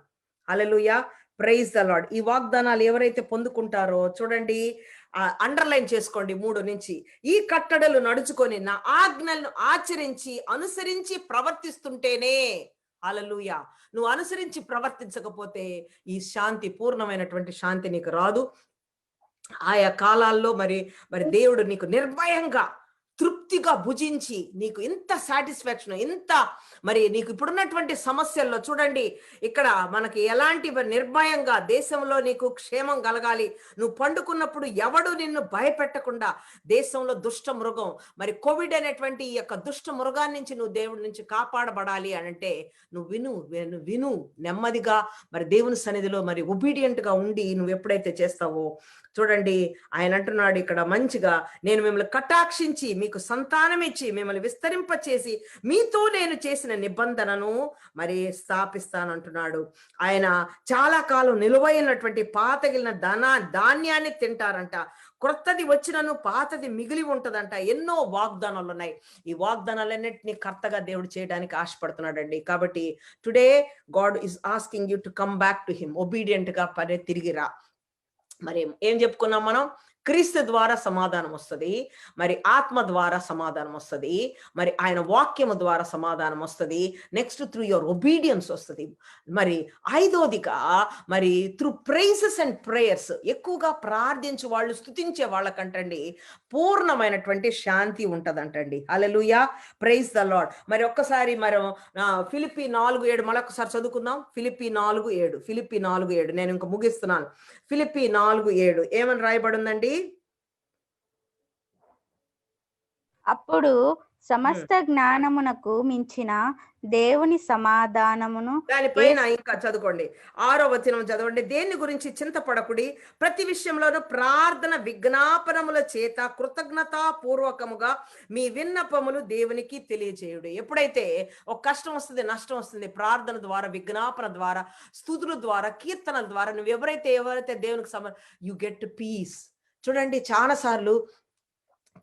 హల్లెలూయా, ప్రైజ్ ద లార్డ్. ఈ వాగ్దానాలు ఎవరైతే పొందుకుంటారో చూడండి, అండర్లైన్ చేసుకోండి 3 నుంచి. ఈ కట్టడలు నడుచుకొని నా ఆజ్ఞలను ఆచరించి అనుసరించి ప్రవర్తిస్తుంటేనే, హల్లెలూయా, నువ్వు అనుసరించి ప్రవర్తించకపోతే ఈ శాంతి, పూర్ణమైనటువంటి శాంతి నీకు రాదు. ఆయా కాలాల్లో మరి దేవుడు నీకు నిర్భయంగా తృప్తిగా భుజించి నీకు ఇంత సాటిస్ఫాక్షన్, ఇంత మరి నీకు ఇప్పుడున్నటువంటి సమస్యల్లో చూడండి, ఇక్కడ మనకి ఎలాంటి నిర్భయంగా దేశంలో నీకు క్షేమం కలగాలి. నువ్వు పండుకున్నప్పుడు ఎవడు నిన్ను భయపెట్టకుండా, దేశంలో దుష్ట మృగం మరి కోవిడ్ అనేటువంటి ఈ యొక్క దుష్ట మృగాన్ని నుంచి నువ్వు దేవుడి నుంచి కాపాడబడాలి అని అంటే నువ్వు విను నెమ్మదిగా మరి దేవుని సన్నిధిలో మరి ఒబీడియంట్ గా ఉండి నువ్వు ఎప్పుడైతే చేస్తావో చూడండి, ఆయన అంటున్నాడు ఇక్కడ మంచిగా, నేను మిమ్మల్ని కటాక్షించి మీకు సంతానం ఇచ్చి మిమ్మల్ని విస్తరింపచేసి మీతో నేను చేసిన నిబంధనను మరి స్థాపిస్తానంటున్నాడు. ఆయన చాలా కాలం నిలువైనటువంటి పాతగిలిన ధాన్యాన్ని తింటారంట. క్రొత్తది వచ్చినను పాతది మిగిలి ఉంటదంట. ఎన్నో వాగ్దానాలు ఉన్నాయి. ఈ వాగ్దానాలన్నింటినీ కర్తగా దేవుడు చేయడానికి ఆశపడుతున్నాడండి. కాబట్టి today God is asking you to come back to him. Obedient గా తిరిగిరా. మరి ఏం చెప్పుకున్నాం మనం? క్రీస్తు ద్వారా సమాధానం వస్తుంది, మరి ఆత్మ ద్వారా సమాధానం వస్తుంది, మరి ఆయన వాక్యము ద్వారా సమాధానం వస్తుంది. నెక్స్ట్ త్రూ యువర్ ఒబీడియన్స్ వస్తుంది. మరి 5వదిగా మరి త్రూ ప్రైజెస్ అండ్ ప్రేయర్స్, ఎక్కువగా ప్రార్థించే వాళ్ళు, స్తుతించే వాళ్ళకంటండి పూర్ణమైనటువంటి శాంతి ఉంటదంటండి. హల్లెలూయా, ప్రైజ్ ద లార్డ్. మరి ఒక్కసారి ఫిలిప్పీ 4:7 మరొకసారి చదువుకుందాం. ఫిలిప్పీ 4:7 నేను ఇంకా ముగిస్తున్నాను. ఫిలిప్పీ 4:7 ఏమని రాయబడి ఉందండి? అప్పుడు సమస్త జ్ఞానమునకు మించిన దేవుని సమాధానమును, దానిపైన ఇంకా చదువుకోండి, 6వ వచనం చదవండి. దేని గురించి చింతపడకుడి, ప్రతి విషయంలోనూ ప్రార్థన విజ్ఞాపనముల చేత కృతజ్ఞతా పూర్వకముగా మీ విన్నపములు దేవునికి తెలియచేయుడు. ఎప్పుడైతే ఒక కష్టం వస్తుంది, నష్టం వస్తుంది, ప్రార్థన ద్వారా, విజ్ఞాపన ద్వారా, స్తుతుల ద్వారా, కీర్తనల ద్వారా నువ్వు ఎవరైతే దేవునికి యు గెట్ పీస్. చూడండి, చాలా సార్లు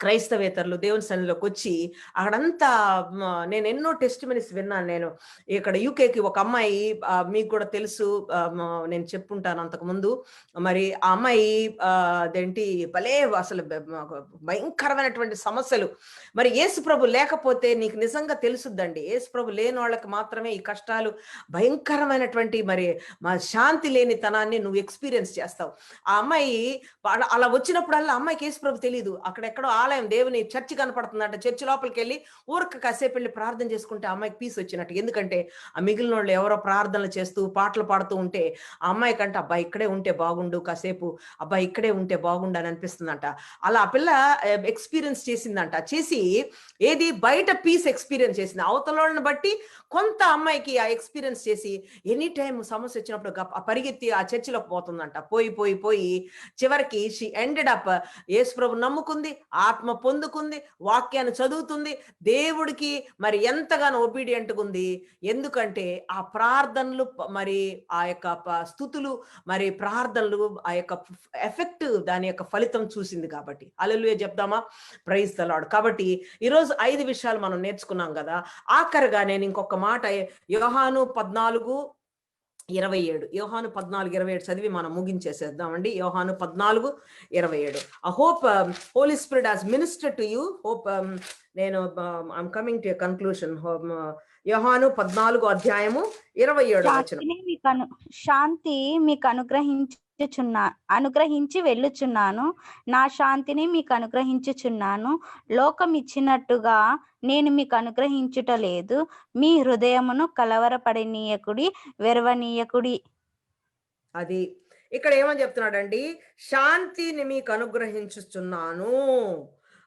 క్రైస్తవేతరులు దేవుని సన్నిధిలోకి వచ్చి అక్కడంతా నేను ఎన్నో టెస్టిమనీస్ విన్నాను. నేను ఇక్కడ యూకేకి ఒక అమ్మాయి, మీకు కూడా తెలుసు, నేను చెప్పుంటాను అంతకు ముందు. మరి ఆ అమ్మాయి అదేంటి భలే అసలు భయంకరమైనటువంటి సమస్యలు. మరి యేసు ప్రభు లేకపోతే నీకు నిజంగా తెలుసుద్దండి, యేసు ప్రభు లేని వాళ్ళకి మాత్రమే ఈ కష్టాలు, భయంకరమైనటువంటి మరి శాంతి లేని తనాన్ని నువ్వు ఎక్స్పీరియన్స్ చేస్తావు. ఆ అమ్మాయి అలా వచ్చినప్పుడల్లా అమ్మాయికి యేసు ప్రభు తెలియదు. అక్కడెక్కడో ఆలయం, దేవుని చర్చి కనపడుతుందంట. చర్చి లోపలికి వెళ్ళి ఊరికి కాసేపు వెళ్ళి ప్రార్థన చేసుకుంటే అమ్మాయికి పీస్ వచ్చినట్టు. ఎందుకంటే ఆ మిగిలిన వాళ్ళు ఎవరో ప్రార్థనలు చేస్తూ పాటలు పాడుతూ ఉంటే ఆ అమ్మాయి కంటే అబ్బాయి ఇక్కడే ఉంటే బాగుండు, కాసేపు అబ్బాయి ఇక్కడే ఉంటే బాగుండు అని అనిపిస్తుందంట. అలా ఆ పిల్ల ఎక్స్పీరియన్స్ చేసిందంట. చేసి ఏది బయట పీస్ ఎక్స్పీరియన్స్ చేసింది, అవతలని బట్టి కొంత అమ్మాయికి ఆ ఎక్స్పీరియన్స్ చేసి ఎనీ టైం సమస్య వచ్చినప్పుడు పరిగెత్తి ఆ చర్చిలోకి పోతుందంట. పోయి చివరికి షీ ఎండెడ్ అప్ యేసు ప్రభు నమ్ముకుంది, ఆత్మ పొందుకుంది, వాక్యాన్ని చదువుతుంది, దేవుడికి మరి ఎంతగానో ఒబీడియంట్గా ఉంది. ఎందుకంటే ఆ ప్రార్థనలు మరి ఆ యొక్క స్తుతులు మరి ప్రార్థనలు ఆ యొక్క ఎఫెక్ట్, దాని యొక్క ఫలితం చూసింది కాబట్టి. హల్లెలూయా చెప్దామా? Praise the Lord. కాబట్టి ఈరోజు 5 విషయాలు మనం నేర్చుకున్నాం కదా. ఆఖరిగా నేను ఇంకొక మాట యోహాను 14:27 యోహాను 14:27 చదివి మనం ముగించేసేద్దామండి. యోహాను 14:27. I hope Holy Spirit has ministered to you. Hope నేను I'm coming to a conclusion. యోహాను 14:27 శాంతి మీకు అనుగ్రహించి వెళ్ళుచున్నాను, నా శాంతిని మీకు అనుగ్రహించుచున్నాను. లోకం ఇచ్చినట్టుగా నేను మీకు అనుగ్రహించుట లేదు. మీ హృదయమును కలవరపడనీయకుడి, వెరవనీయకుడి. అది ఇక్కడ ఏమని చెప్తున్నాడండి? శాంతిని మీకు అనుగ్రహించుచున్నాను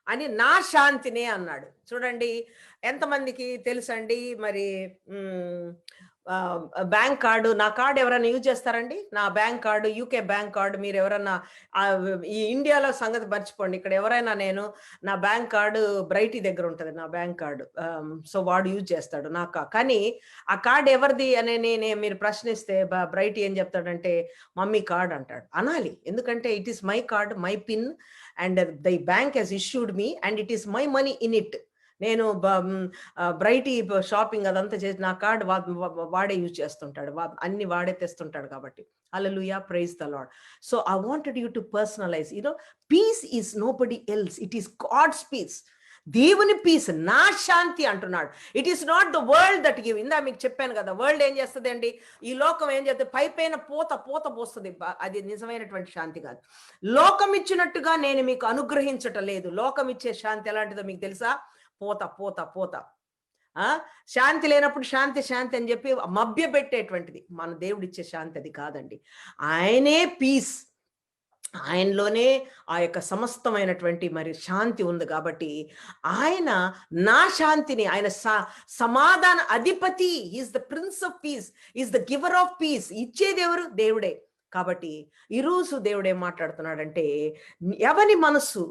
అని, నా శాంతినే అన్నాడు. చూడండి, ఎంతమందికి తెలుసండి మరి బ్యాంక్ కార్డు, నా కార్డు ఎవరైనా యూజ్ చేస్తారండి? నా bank card, UK bank card మీరు ఎవరన్నా ఈ ఇండియాలో సంగతి మర్చిపోండి. ఇక్కడ ఎవరైనా నేను నా బ్యాంక్ కార్డు బ్రైటీ దగ్గర ఉంటుంది నా బ్యాంక్ కార్డు. సో వాడు యూజ్ చేస్తాడు కానీ ఆ కార్డు ఎవరిది అని మీరు ప్రశ్నిస్తే బ్రైటీ ఏం చెప్తాడంటే మమ్మీ కార్డ్ అంటాడు. అనాలి, ఎందుకంటే it is my card, my pin and the bank has issued me and it is my money in it. నేను బ్రైటీ షాపింగ్ అదంతా చేసి నా కార్డ్ వాడే యూజ్ చేస్తుంటాడు, అన్ని వాడే తెస్తుంటాడు కాబట్టి. Hallelujah, praise the Lord. So I wanted you to personalise, peace is nobody else, it is God's peace. దేవుని పీస్, నా శాంతి అంటున్నాడు. It is not the world that give. ఇందా మీకు చెప్పాను కదా, వరల్డ్ ఏం చేస్తుంది అండి, ఈ లోకం ఏం చేస్తుంది, పైపైన పోత పోస్తుంది. అది నిజమైనటువంటి శాంతి కాదు. లోకం ఇచ్చినట్టుగా నేను మీకు అనుగ్రహించటం లేదు. లోకం ఇచ్చే శాంతి ఎలాంటిదో మీకు తెలుసా? పోత. శాంతి లేనప్పుడు శాంతి అని చెప్పి మభ్య పెట్టేటువంటిది. మన దేవుడిచ్చే శాంతి అది కాదండి. ఆయనే పీస్, ఆయనలోనే ఆ యొక్క సమస్తమైనటువంటి మరి శాంతి ఉంది కాబట్టి ఆయన నా శాంతిని, ఆయన సమాధాన అధిపతి, is the prince of peace, is the giver of piece. ఇచ్చేది ఎవరు? దేవుడే. కాబట్టి ఈరోజు దేవుడు ఏం మాట్లాడుతున్నాడంటే, ఎవరి మనసు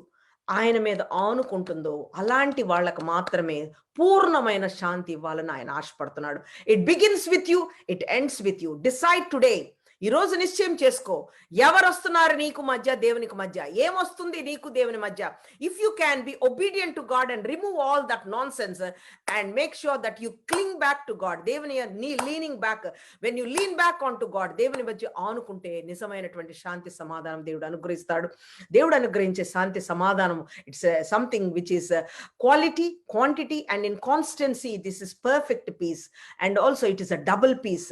ఆయన మీద ఆనుకుంటుందో అలాంటి వాళ్ళకు మాత్రమే పూర్ణమైన శాంతి ఇవ్వాలని ఆయన ఆశపడుతున్నాడు. It begins with you, it ends with you. Decide today. ఈ రోజు నిశ్చయం చేసుకో, ఎవరు వస్తున్నారు నీకు మధ్య, దేవునికి మధ్య ఏమొస్తుంది నీకు దేవుని మధ్య. If you can be obedient to God and remove all that nonsense and make sure that you cling back to God. దేవుని leaning back, when you lean back on to God, దేవుని మధ్య ఆనుకుంటే నిజమైనటువంటి శాంతి సమాధానం దేవుడు అనుగ్రహిస్తాడు. దేవుడు అనుగ్రహించే శాంతి సమాధానం, it's something which is quality, quantity and in constancy. This is perfect peace and also it is a double peace.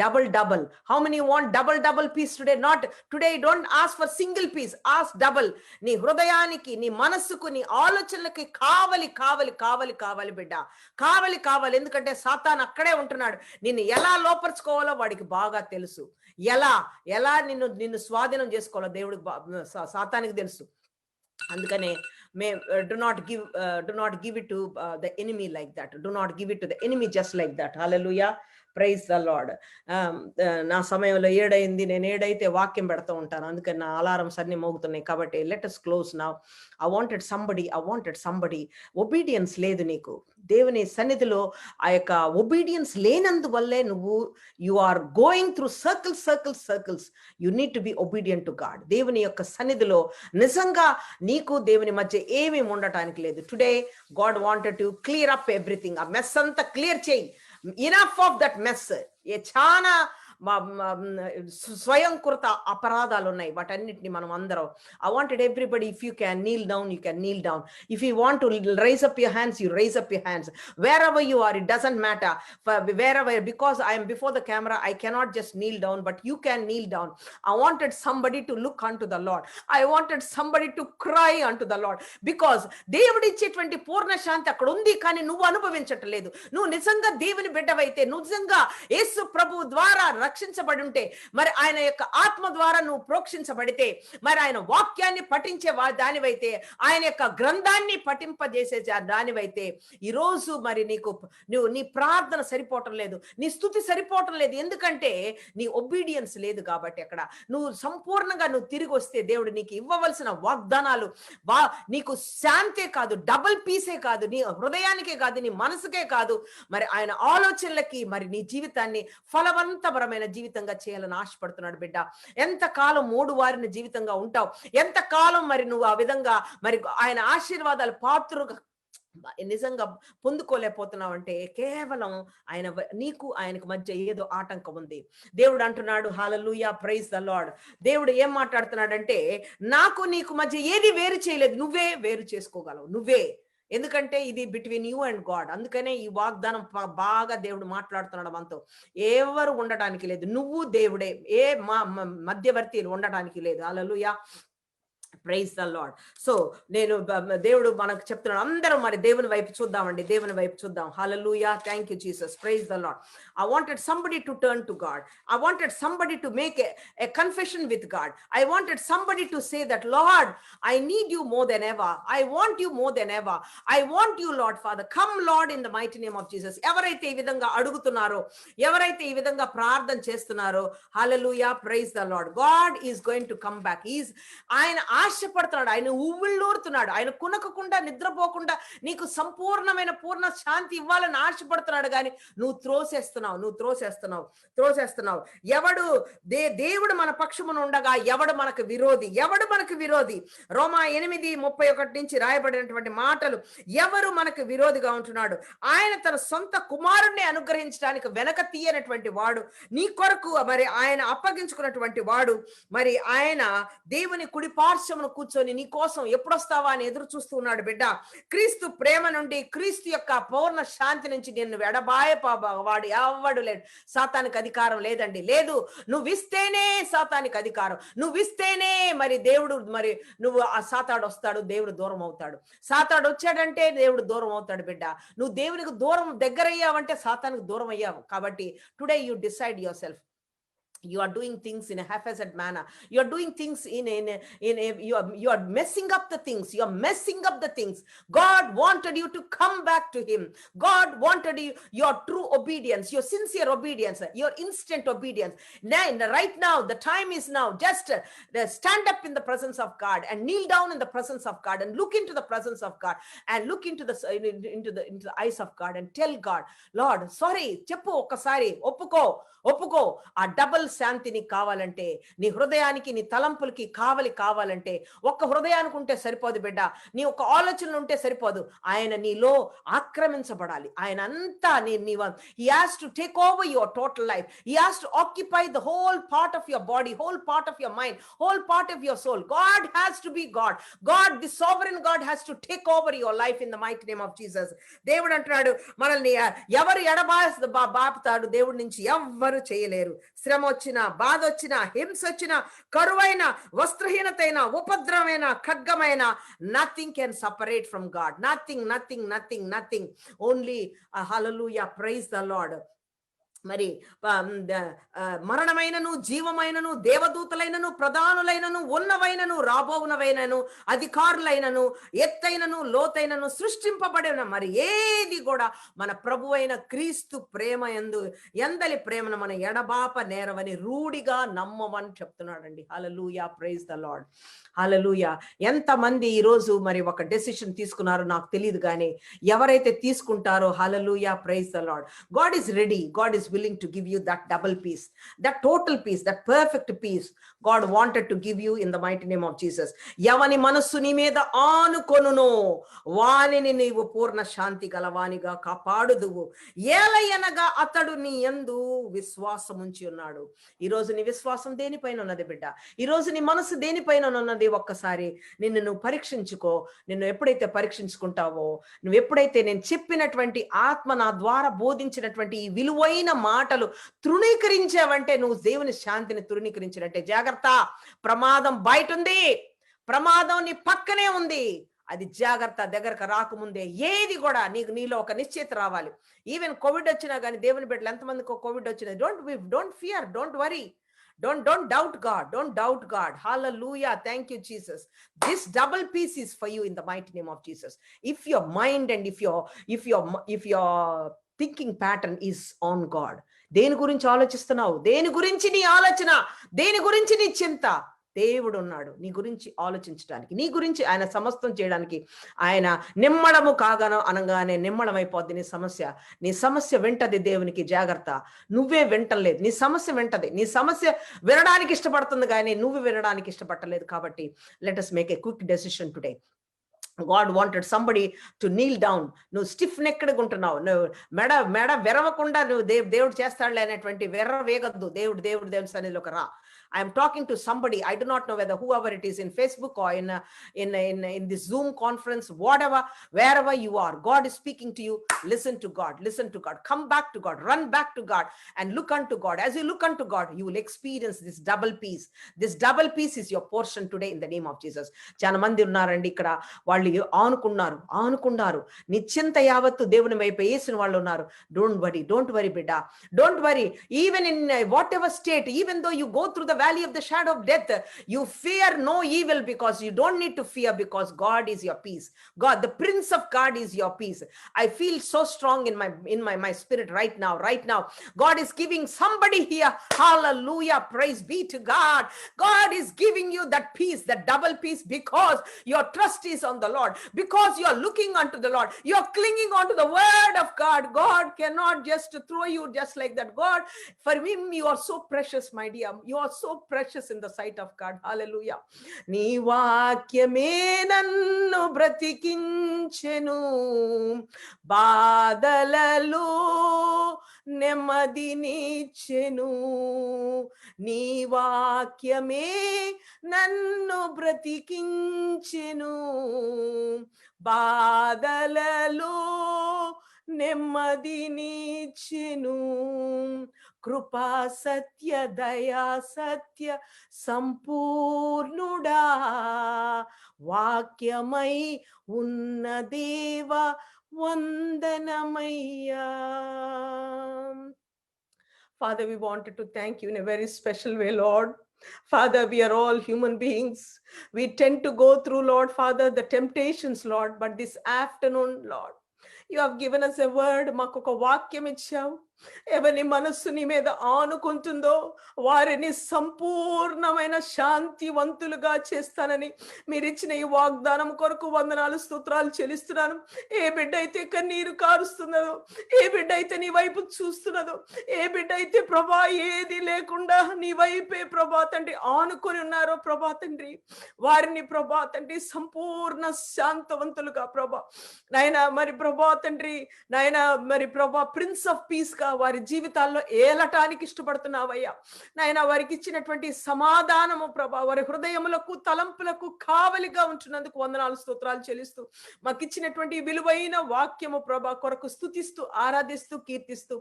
Double. How many want double peace today? Not today. Don't ask for single peace, ask double. నీ హృదయానికి, నీ మనస్సుకు, నీ ఆలోచనలకి కావాలి బిడ్డ, కావాలి. ఎందుకంటే సాతాను అక్కడే ఉంటున్నాడు. నిన్ను ఎలా లోపరుచుకోవాలో వాడికి బాగా తెలుసు. ఎలా నిన్ను స్వాధీనం చేసుకోవాలో దేవుడికి, సాతానికి తెలుసు. అందుకనే do not give it to the enemy like that. Do not give it to the enemy just like that. Hallelujah, praise the Lord. నా సమయంలో 7 అయింది. నేను 7 అయితే వాక్యం పెడతా ఉంటాను, అందుకని నా అలారమ్స్ అన్ని మోగుతున్నాయి. కాబట్టి let us close now. I wanted somebody. Obedience లేదు నీకు దేవుని సన్నిధిలో. ఆ యొక్క ఒబీడియన్స్ లేనందువల్లే you are going through circles. You need to be obedient to God. దేవుని యొక్క సన్నిధిలో నిజంగా నీకు దేవుని మధ్య ఏమీ ఉండటానికి లేదు. Today God wanted to clear up everything. ఆ మెస్ అంతా క్లియర్ చేయి. Enough of that mess. చాలా స్వయంకృత అపరాధాలు ఉన్నాయి, వాటన్నిటిని మనం అందరం. I wanted everybody, if you can kneel down, you can kneel down. If you want to raise up your hands, you raise up your hands. Wherever you are, it doesn't matter. Wherever, because I am before the camera, I cannot just kneel down, but you can kneel down. I wanted somebody to look unto the Lord. I wanted somebody to cry unto the Lord, because దేవుడు ఇచ్చేటువంటి పూర్ణ శాంతి అక్కడ ఉంది, కానీ నువ్వు అనుభవించట్లేదు. నువ్వు నిజంగా దేవుని బిడ్డవైతే, నిజంగా యేసు ప్రభు ద్వారా రక్షించబడి ఉంటే, మరి ఆయన యొక్క ఆత్మ ద్వారా నువ్వు ప్రోక్షించబడితే, మరి ఆయన వాక్యాన్ని పఠించే దానివైతే, ఆయన యొక్క గ్రంథాన్ని పఠింపజేసే దానివైతే, ఈ రోజు మరి నీ ప్రార్థన సరిపోవటం లేదు, నీ స్తుతి సరిపోవటం లేదు. ఎందుకంటే నీ ఒబీడియన్స్ లేదు కాబట్టి. అక్కడ నువ్వు సంపూర్ణంగా తిరిగి వస్తే దేవుడు నీకు ఇవ్వవలసిన వాగ్దానాలు, నీకు శాంతే కాదు, డబుల్ పీసే కాదు, నీ హృదయానికే కాదు, నీ మనసుకే కాదు, మరి ఆయన ఆలోచనలకి మరి నీ జీవితాన్ని ఫలవంతపరమైన జీవితంగా చేయాలని ఆశపడుతున్నాడు బిడ్డ. ఎంతకాలం మూడు వారిన జీవితంగా ఉంటావు, ఎంతకాలం మరి నువ్వు ఆ విధంగా మరి ఆయన ఆశీర్వాదాలు పాత్రగా నిజంగా పొందుకోలేకపోతున్నావు అంటే కేవలం ఆయనకు మధ్య ఏదో ఆటంకం ఉంది. దేవుడు అంటున్నాడు, హల్లెలూయా, ప్రైజ్ ద లార్డ్. దేవుడు ఏం మాట్లాడుతున్నాడంటే, నాకు నీకు మధ్య ఏది వేరు చేయలేదు, నువ్వే వేరు చేసుకోగలవు, నువ్వే. ఎందుకంటే ఇది బిట్వీన్ యూ అండ్ గాడ్. అందుకనే ఈ వాగ్దానం బాగా దేవుడు మాట్లాడుతున్నాడు మనతో. ఎవరు ఉండటానికి లేదు, నువ్వు దేవుడే, ఏ మధ్యవర్తి ఉండటానికి లేదు. Hallelujah. Praise the Lord. So నేను దేవుడు మనకు చెప్తున్నాడు, అందరూ మరి దేవుని వైపు చూద్దామండి, దేవుని వైపు చూద్దాం. Hallelujah, thank you Jesus, praise the Lord. I wanted somebody to turn to God. I wanted somebody to make a confession with God. I wanted somebody to say that, Lord, I need you more than ever. I want you more than ever. I want you, Lord Father. Come, Lord, in the mighty name of Jesus. ఎవరైతే ఈ విధంగా అడుగుతున్నారో, ఎవరైతే ఈ విధంగా ప్రార్థన చేస్తున్నారో, hallelujah, praise the Lord. God is going to come back. ఆయన ఆశపడుతున్నాడు, ఆయన ఉవ్విళ్ళూరుతున్నాడు, ఆయన కునకకుండా నిద్రపోకుండా నీకు సంపూర్ణమైన పూర్ణ శాంతి ఇవ్వాలని ఆశపడుతున్నాడు. కానీ నువ్వు త్రోసేస్తున్నావు. ఎవడు దేవుడు మన పక్షమున ఉండగా ఎవడు మనకు విరోధి? రోమా 8:31 నుంచి రాయబడినటువంటి మాటలు. ఎవరు మనకు విరోధిగా ఉంటున్నాడు? ఆయన తన సొంత కుమారుణ్ణి అనుగ్రహించడానికి వెనక తీయనటువంటి వాడు, నీ కొరకు మరి ఆయన అప్పగించుకున్నటువంటి వాడు, మరి ఆయన దేవుని కుడి పార్శ్వమును కూర్చొని నీ కోసం ఎప్పుడొస్తావా అని ఎదురు చూస్తూ ఉన్నాడు. బిడ్డ, క్రీస్తు ప్రేమ నుండి, క్రీస్తు యొక్క పూర్ణ శాంతి నుంచి నిన్ను వాడు ఎవడు లేడు. సాతానికి అధికారం లేదండి, లేదు. నువ్వు ఇస్తేనే సాతానికి అధికారం, నువ్వు ఇస్తేనే మరి దేవుడు, మరి నువ్వు ఆ సాతాడు వస్తాడు, దేవుడు దూరం అవుతాడు. సాతాడు వచ్చాడంటే దేవుడు దూరం అవుతాడు. బిడ్డ, నువ్వు దేవునికి దగ్గర అయ్యావంటే సాతానికి దూరం అయ్యావు. కాబట్టి today you decide your self. You are doing things in a haphazard manner. You are doing things you are messing up the things. You are messing up the things. God wanted you to come back to him. God wanted your true obedience, your sincere obedience, your instant obedience. Right now, the time is now. Just stand up in the presence of God and kneel down in the presence of God and look into the presence of God and look into the eyes of God and tell God, Lord, sorry. చెప్పు, ఒక్కసారి ఒప్పుకో. ఆ double శాంతి నీకు కావాలంటే, నీ హృదయానికి, నీ తలంపులకి కావాలంటే ఒక్క హృదయానికి ఉంటే సరిపోదు బిడ్డ, నీ ఒక ఆలోచనలు ఉంటే సరిపోదు. ఆయన నీలో ఆక్రమించబడాలి. ఆయన అంతా he has to take over your total life. He has to occupy the whole part of your body, whole part of your mind, whole part of your soul. God has to be God, the sovereign God has to take over your life in the mighty name of Jesus. దేవుడు అంటున్నాడు, మనల్ని ఎవరు బాపుతాడు? దేవుడి నుంచి ఎవరు చేయలేరు. శ్రమ వచ్చినా, బాధ వచ్చినా, హింస వచ్చినా, కరువైన, వస్త్రహీనతైన, ఉపద్రవమైన, ఖడ్గమైన, nothing can separate from God. Nothing. Only hallelujah, praise the Lord. మరి మరణమైనను, జీవమైనను, దేవదూతలైనను, ప్రధానులైనను, ఉన్నవైనను, రాబోవునవైనను, అధికారులైనను, ఎత్తైనను, లోతైనను, సృష్టింపబడిన మరి ఏది కూడా మన ప్రభువైన క్రీస్తు ప్రేమ ఎందలి ప్రేమను మన ఎడబాప నేరవని రూఢిగా నమ్మవని చెప్తున్నాడండి. Hallelujah, praise the Lord. Hallelujah. ఎంతమంది ఈరోజు మరి ఒక డెసిషన్ తీసుకున్నారో నాకు తెలియదు, కానీ ఎవరైతే తీసుకుంటారో, hallelujah, praise the Lord. God is ready. God is willing to give you that double peace, that total peace, that perfect peace. God wanted to give you in the mighty name of Jesus. ఎవని మనస్సు నీ మీద ఆనుకొనునో వానిని నీవు పూర్ణ శాంతి గలవానిగా కాపాడుదువు. ఏలయనగా అతడు నీ యందు విశ్వాసం ఉంచి ఉన్నాడు. ఈరోజు నీ విశ్వాసం దేనిపైన ఉన్నది బిడ్డ? ఈరోజు నీ మనసు దేనిపైన ఉన్నది? ఒక్కసారి నిన్ను నువ్వు పరీక్షించుకో. నిన్ను ఎప్పుడైతే పరీక్షించుకుంటావో, నువ్వు ఎప్పుడైతే నేను చెప్పినటువంటి ఆత్మ నా ద్వారా బోధించినటువంటి ఈ విలువైన మాటలు తృణీకరించావంటే నువ్వు దేవుని శాంతిని తృణీకరించినట్టే. జాగ్రత్త, ప్రమాదం బయట ఉంది, ప్రమాదం నీ పక్కనే ఉంది. అది జాగ్రత్త, దగ్గరకు రాకముందే ఏది కూడా నీలో ఒక నిశ్చయిత రావాలి. ఈవెన్ కోవిడ్ వచ్చినా కానీ, దేవుని బిడ్డలు ఎంతమందికి కోవిడ్ వచ్చినా, don't fear, don't worry, don't doubt God. Hallelujah, thank you Jesus. This double peace is for you in the mighty name of Jesus. If your mind and if your thinking pattern is on God, దేని గురించి ఆలోచిస్తున్నావు? దేని గురించి నీ ఆలోచన? దేని గురించి నీ చింత? దేవుడు ఉన్నాడు నీ గురించి ఆలోచించడానికి, నీ గురించి ఆయన సమస్తం చేయడానికి. ఆయన నిమ్మడము కాగాను అనగానే నిమ్మడమైపోద్ది నీ సమస్య వింటది దేవునికి. జాగ్రత్త, నువ్వే వింటలేదు, నీ సమస్య వింటది. నీ సమస్య వినడానికి ఇష్టపడుతుంది కానీ నువ్వు వినడానికి ఇష్టపడలేదు. కాబట్టి let us make a quick decision today. God wanted somebody to kneel down. నువ్వు స్టిఫ్ నెక్డ్గా ఉంటున్నావు, నువ్వు మెడ వెరవకుండా నువ్వు దేవుడు చేస్తాడులే అనేటువంటి వేగద్దు. దేవుడు సన్నిధిలోకి రా. I am talking to somebody. I do not know whether whoever it is in Facebook or in this Zoom conference, whatever, wherever you are, God is speaking to you. Listen to God. Listen to God. Come back to God. Run back to God and look unto God. As you look unto God, you will experience this double peace. This double peace is your portion today in the name of Jesus. చాలా మంది ఉన్నారండి ఇక్కడ, వాళ్ళు ఆనుకున్నారు నిశ్చింత యావత్తు దేవుని వైపు వేసిన వాళ్ళు ఉన్నారు. Don't worry బిడ్డ, don't worry. Even in whatever state, even though you go through the valley of the shadow of death, you fear no evil, because you don't need to fear, because God is your peace. God, the Prince of God, is your peace. I feel so strong in my spirit right now. God is giving somebody here, hallelujah, praise be to God. God is giving you that peace, that double peace, because your trust is on the Lord, because you are looking unto the Lord, you are clinging onto the word of God. God cannot just throw you just like that. God, for him, you are so precious, my dear. You are so precious in the sight of God. Hallelujah. నీ వాక్యమే నన్ను బ్రతికించెను, బాధలలో నెమ్మదినిచ్చెను. నీ వాక్యమే నన్ను బ్రతికించెను, బాధలలో నెమ్మదినిచ్చెను. కృపా సత్య దయా సత్య సంపూర్ణుడా, వాక్యమై ఉన్న దేవ వందనమయ్యా. Father, we wanted to thank you in a very special way, Lord. Father, we are all human beings. We tend to go through, Lord, Father, the temptations, Lord. But this afternoon, Lord, you have given us a word. మాకు ఒక వాక్యం ఇచ్చావు. ఎవరి మనస్సు నీ మీద ఆనుకుంటుందో వారిని సంపూర్ణమైన శాంతివంతులుగా చేస్తానని మీరు ఇచ్చిన ఈ వాగ్దానం కొరకు వందనాలు, స్తోత్రాలు చెల్లిస్తున్నాను. ఏ బిడ్డ అయితే కన్నీరు కారుస్తున్నదో, ఏ బిడ్డ అయితే నీ వైపు చూస్తున్నదో, ఏ బిడ్డ అయితే ప్రభా ఏది లేకుండా నీ వైపే ప్రభా తండ్రి ఆనుకొని ఉన్నారో ప్రభా తండ్రి, వారిని ప్రభా తండ్రి సంపూర్ణ శాంతవంతులుగా ప్రభా నాయన మరి ప్రభా తండ్రి నాయన మరి ప్రభా ప్రిన్స్ ఆఫ్ పీస్ గా వారి జీవితాల్లో ఏలటానికి ఇష్టపడుతున్నావయ్యా నాయన. వారికి ఇచ్చినటువంటి సమాధానము ప్రభా వారి హృదయములకు తలంపులకు కావలిగా ఉంటున్నందుకు వందనాలు, స్తోత్రాలు చెల్లిస్తూ మాకు ఇచ్చినటువంటి విలువైన వాక్యము ప్రభా కొరకు స్తుతిస్తూ ఆరాధిస్తూ కీర్తిస్తూ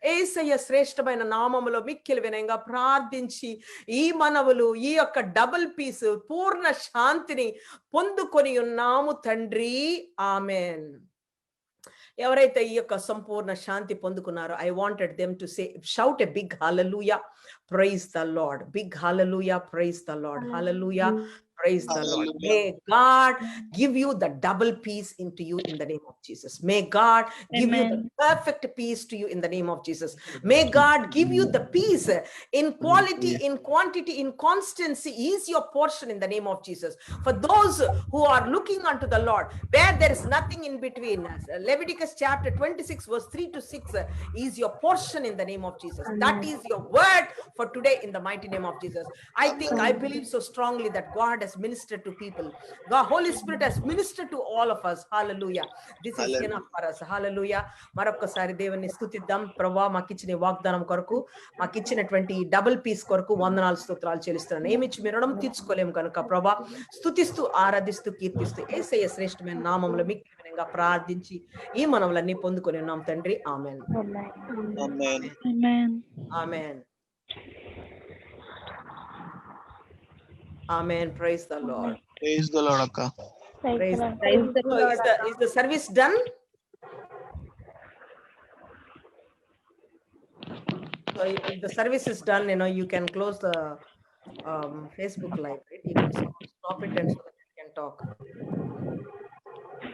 యేసయ్య శ్రేష్టమైన నామములో మిక్కిలి వినయంగా ప్రార్థించి ఈ మనవులు ఈ యొక్క డబుల్ పీస్ పూర్ణ శాంతిని పొందుకొని ఉన్నాము తండ్రి. ఆమెన్. ఎవరైతే ఈ యొక్క సంపూర్ణ శాంతి పొందుకున్నారో, I wanted them to say, shout a big hallelujah, praise the Lord. Big hallelujah, praise the Lord. Hallelujah, praise the Lord. May God give you the double peace into you in the name of Jesus. May God give you the perfect peace to you in the name of Jesus. May God give you the peace in quality, in quantity, in constancy is your portion in the name of Jesus. For those who are looking unto the Lord, where there is nothing in between, Leviticus chapter 26 verse 3 to 6 is your portion in the name of Jesus. That is your word for today in the mighty name of Jesus. I believe so strongly that God has ministered to people. God, Holy Spirit has ministered to all of us. Hallelujah. This is enough for us. Hallelujah. మరొకసారి దేవుని స్తుతిద్దాం. ప్రభువా మాకు ఇచ్చిన వాగ్దానం కొరకు, మాకు ఇచ్చినటువంటి double piece కొరకు వందనాలు, స్తోత్రాలు చెల్లిస్తున్నాను. ఏమిచ్చి మీ రుణం తీర్చుకోలేము కనుక ప్రభువా స్తుతిస్తూ ఆరాధిస్తూ కీర్తిస్తూ యేసయ్య శ్రేష్టమైన నామములో మీకు వినంగా ప్రార్థించి ఈ మనవులన్నీ పొందుకొని ఉన్నాం తండ్రి. ఆమేన్. Amen. Amen. Amen. Praise the Lord. Praise the Lord, Akka. Praise the Lord. Is the service done? So if the service is done, you can close the Facebook live, right? You can stop it and so that we can talk.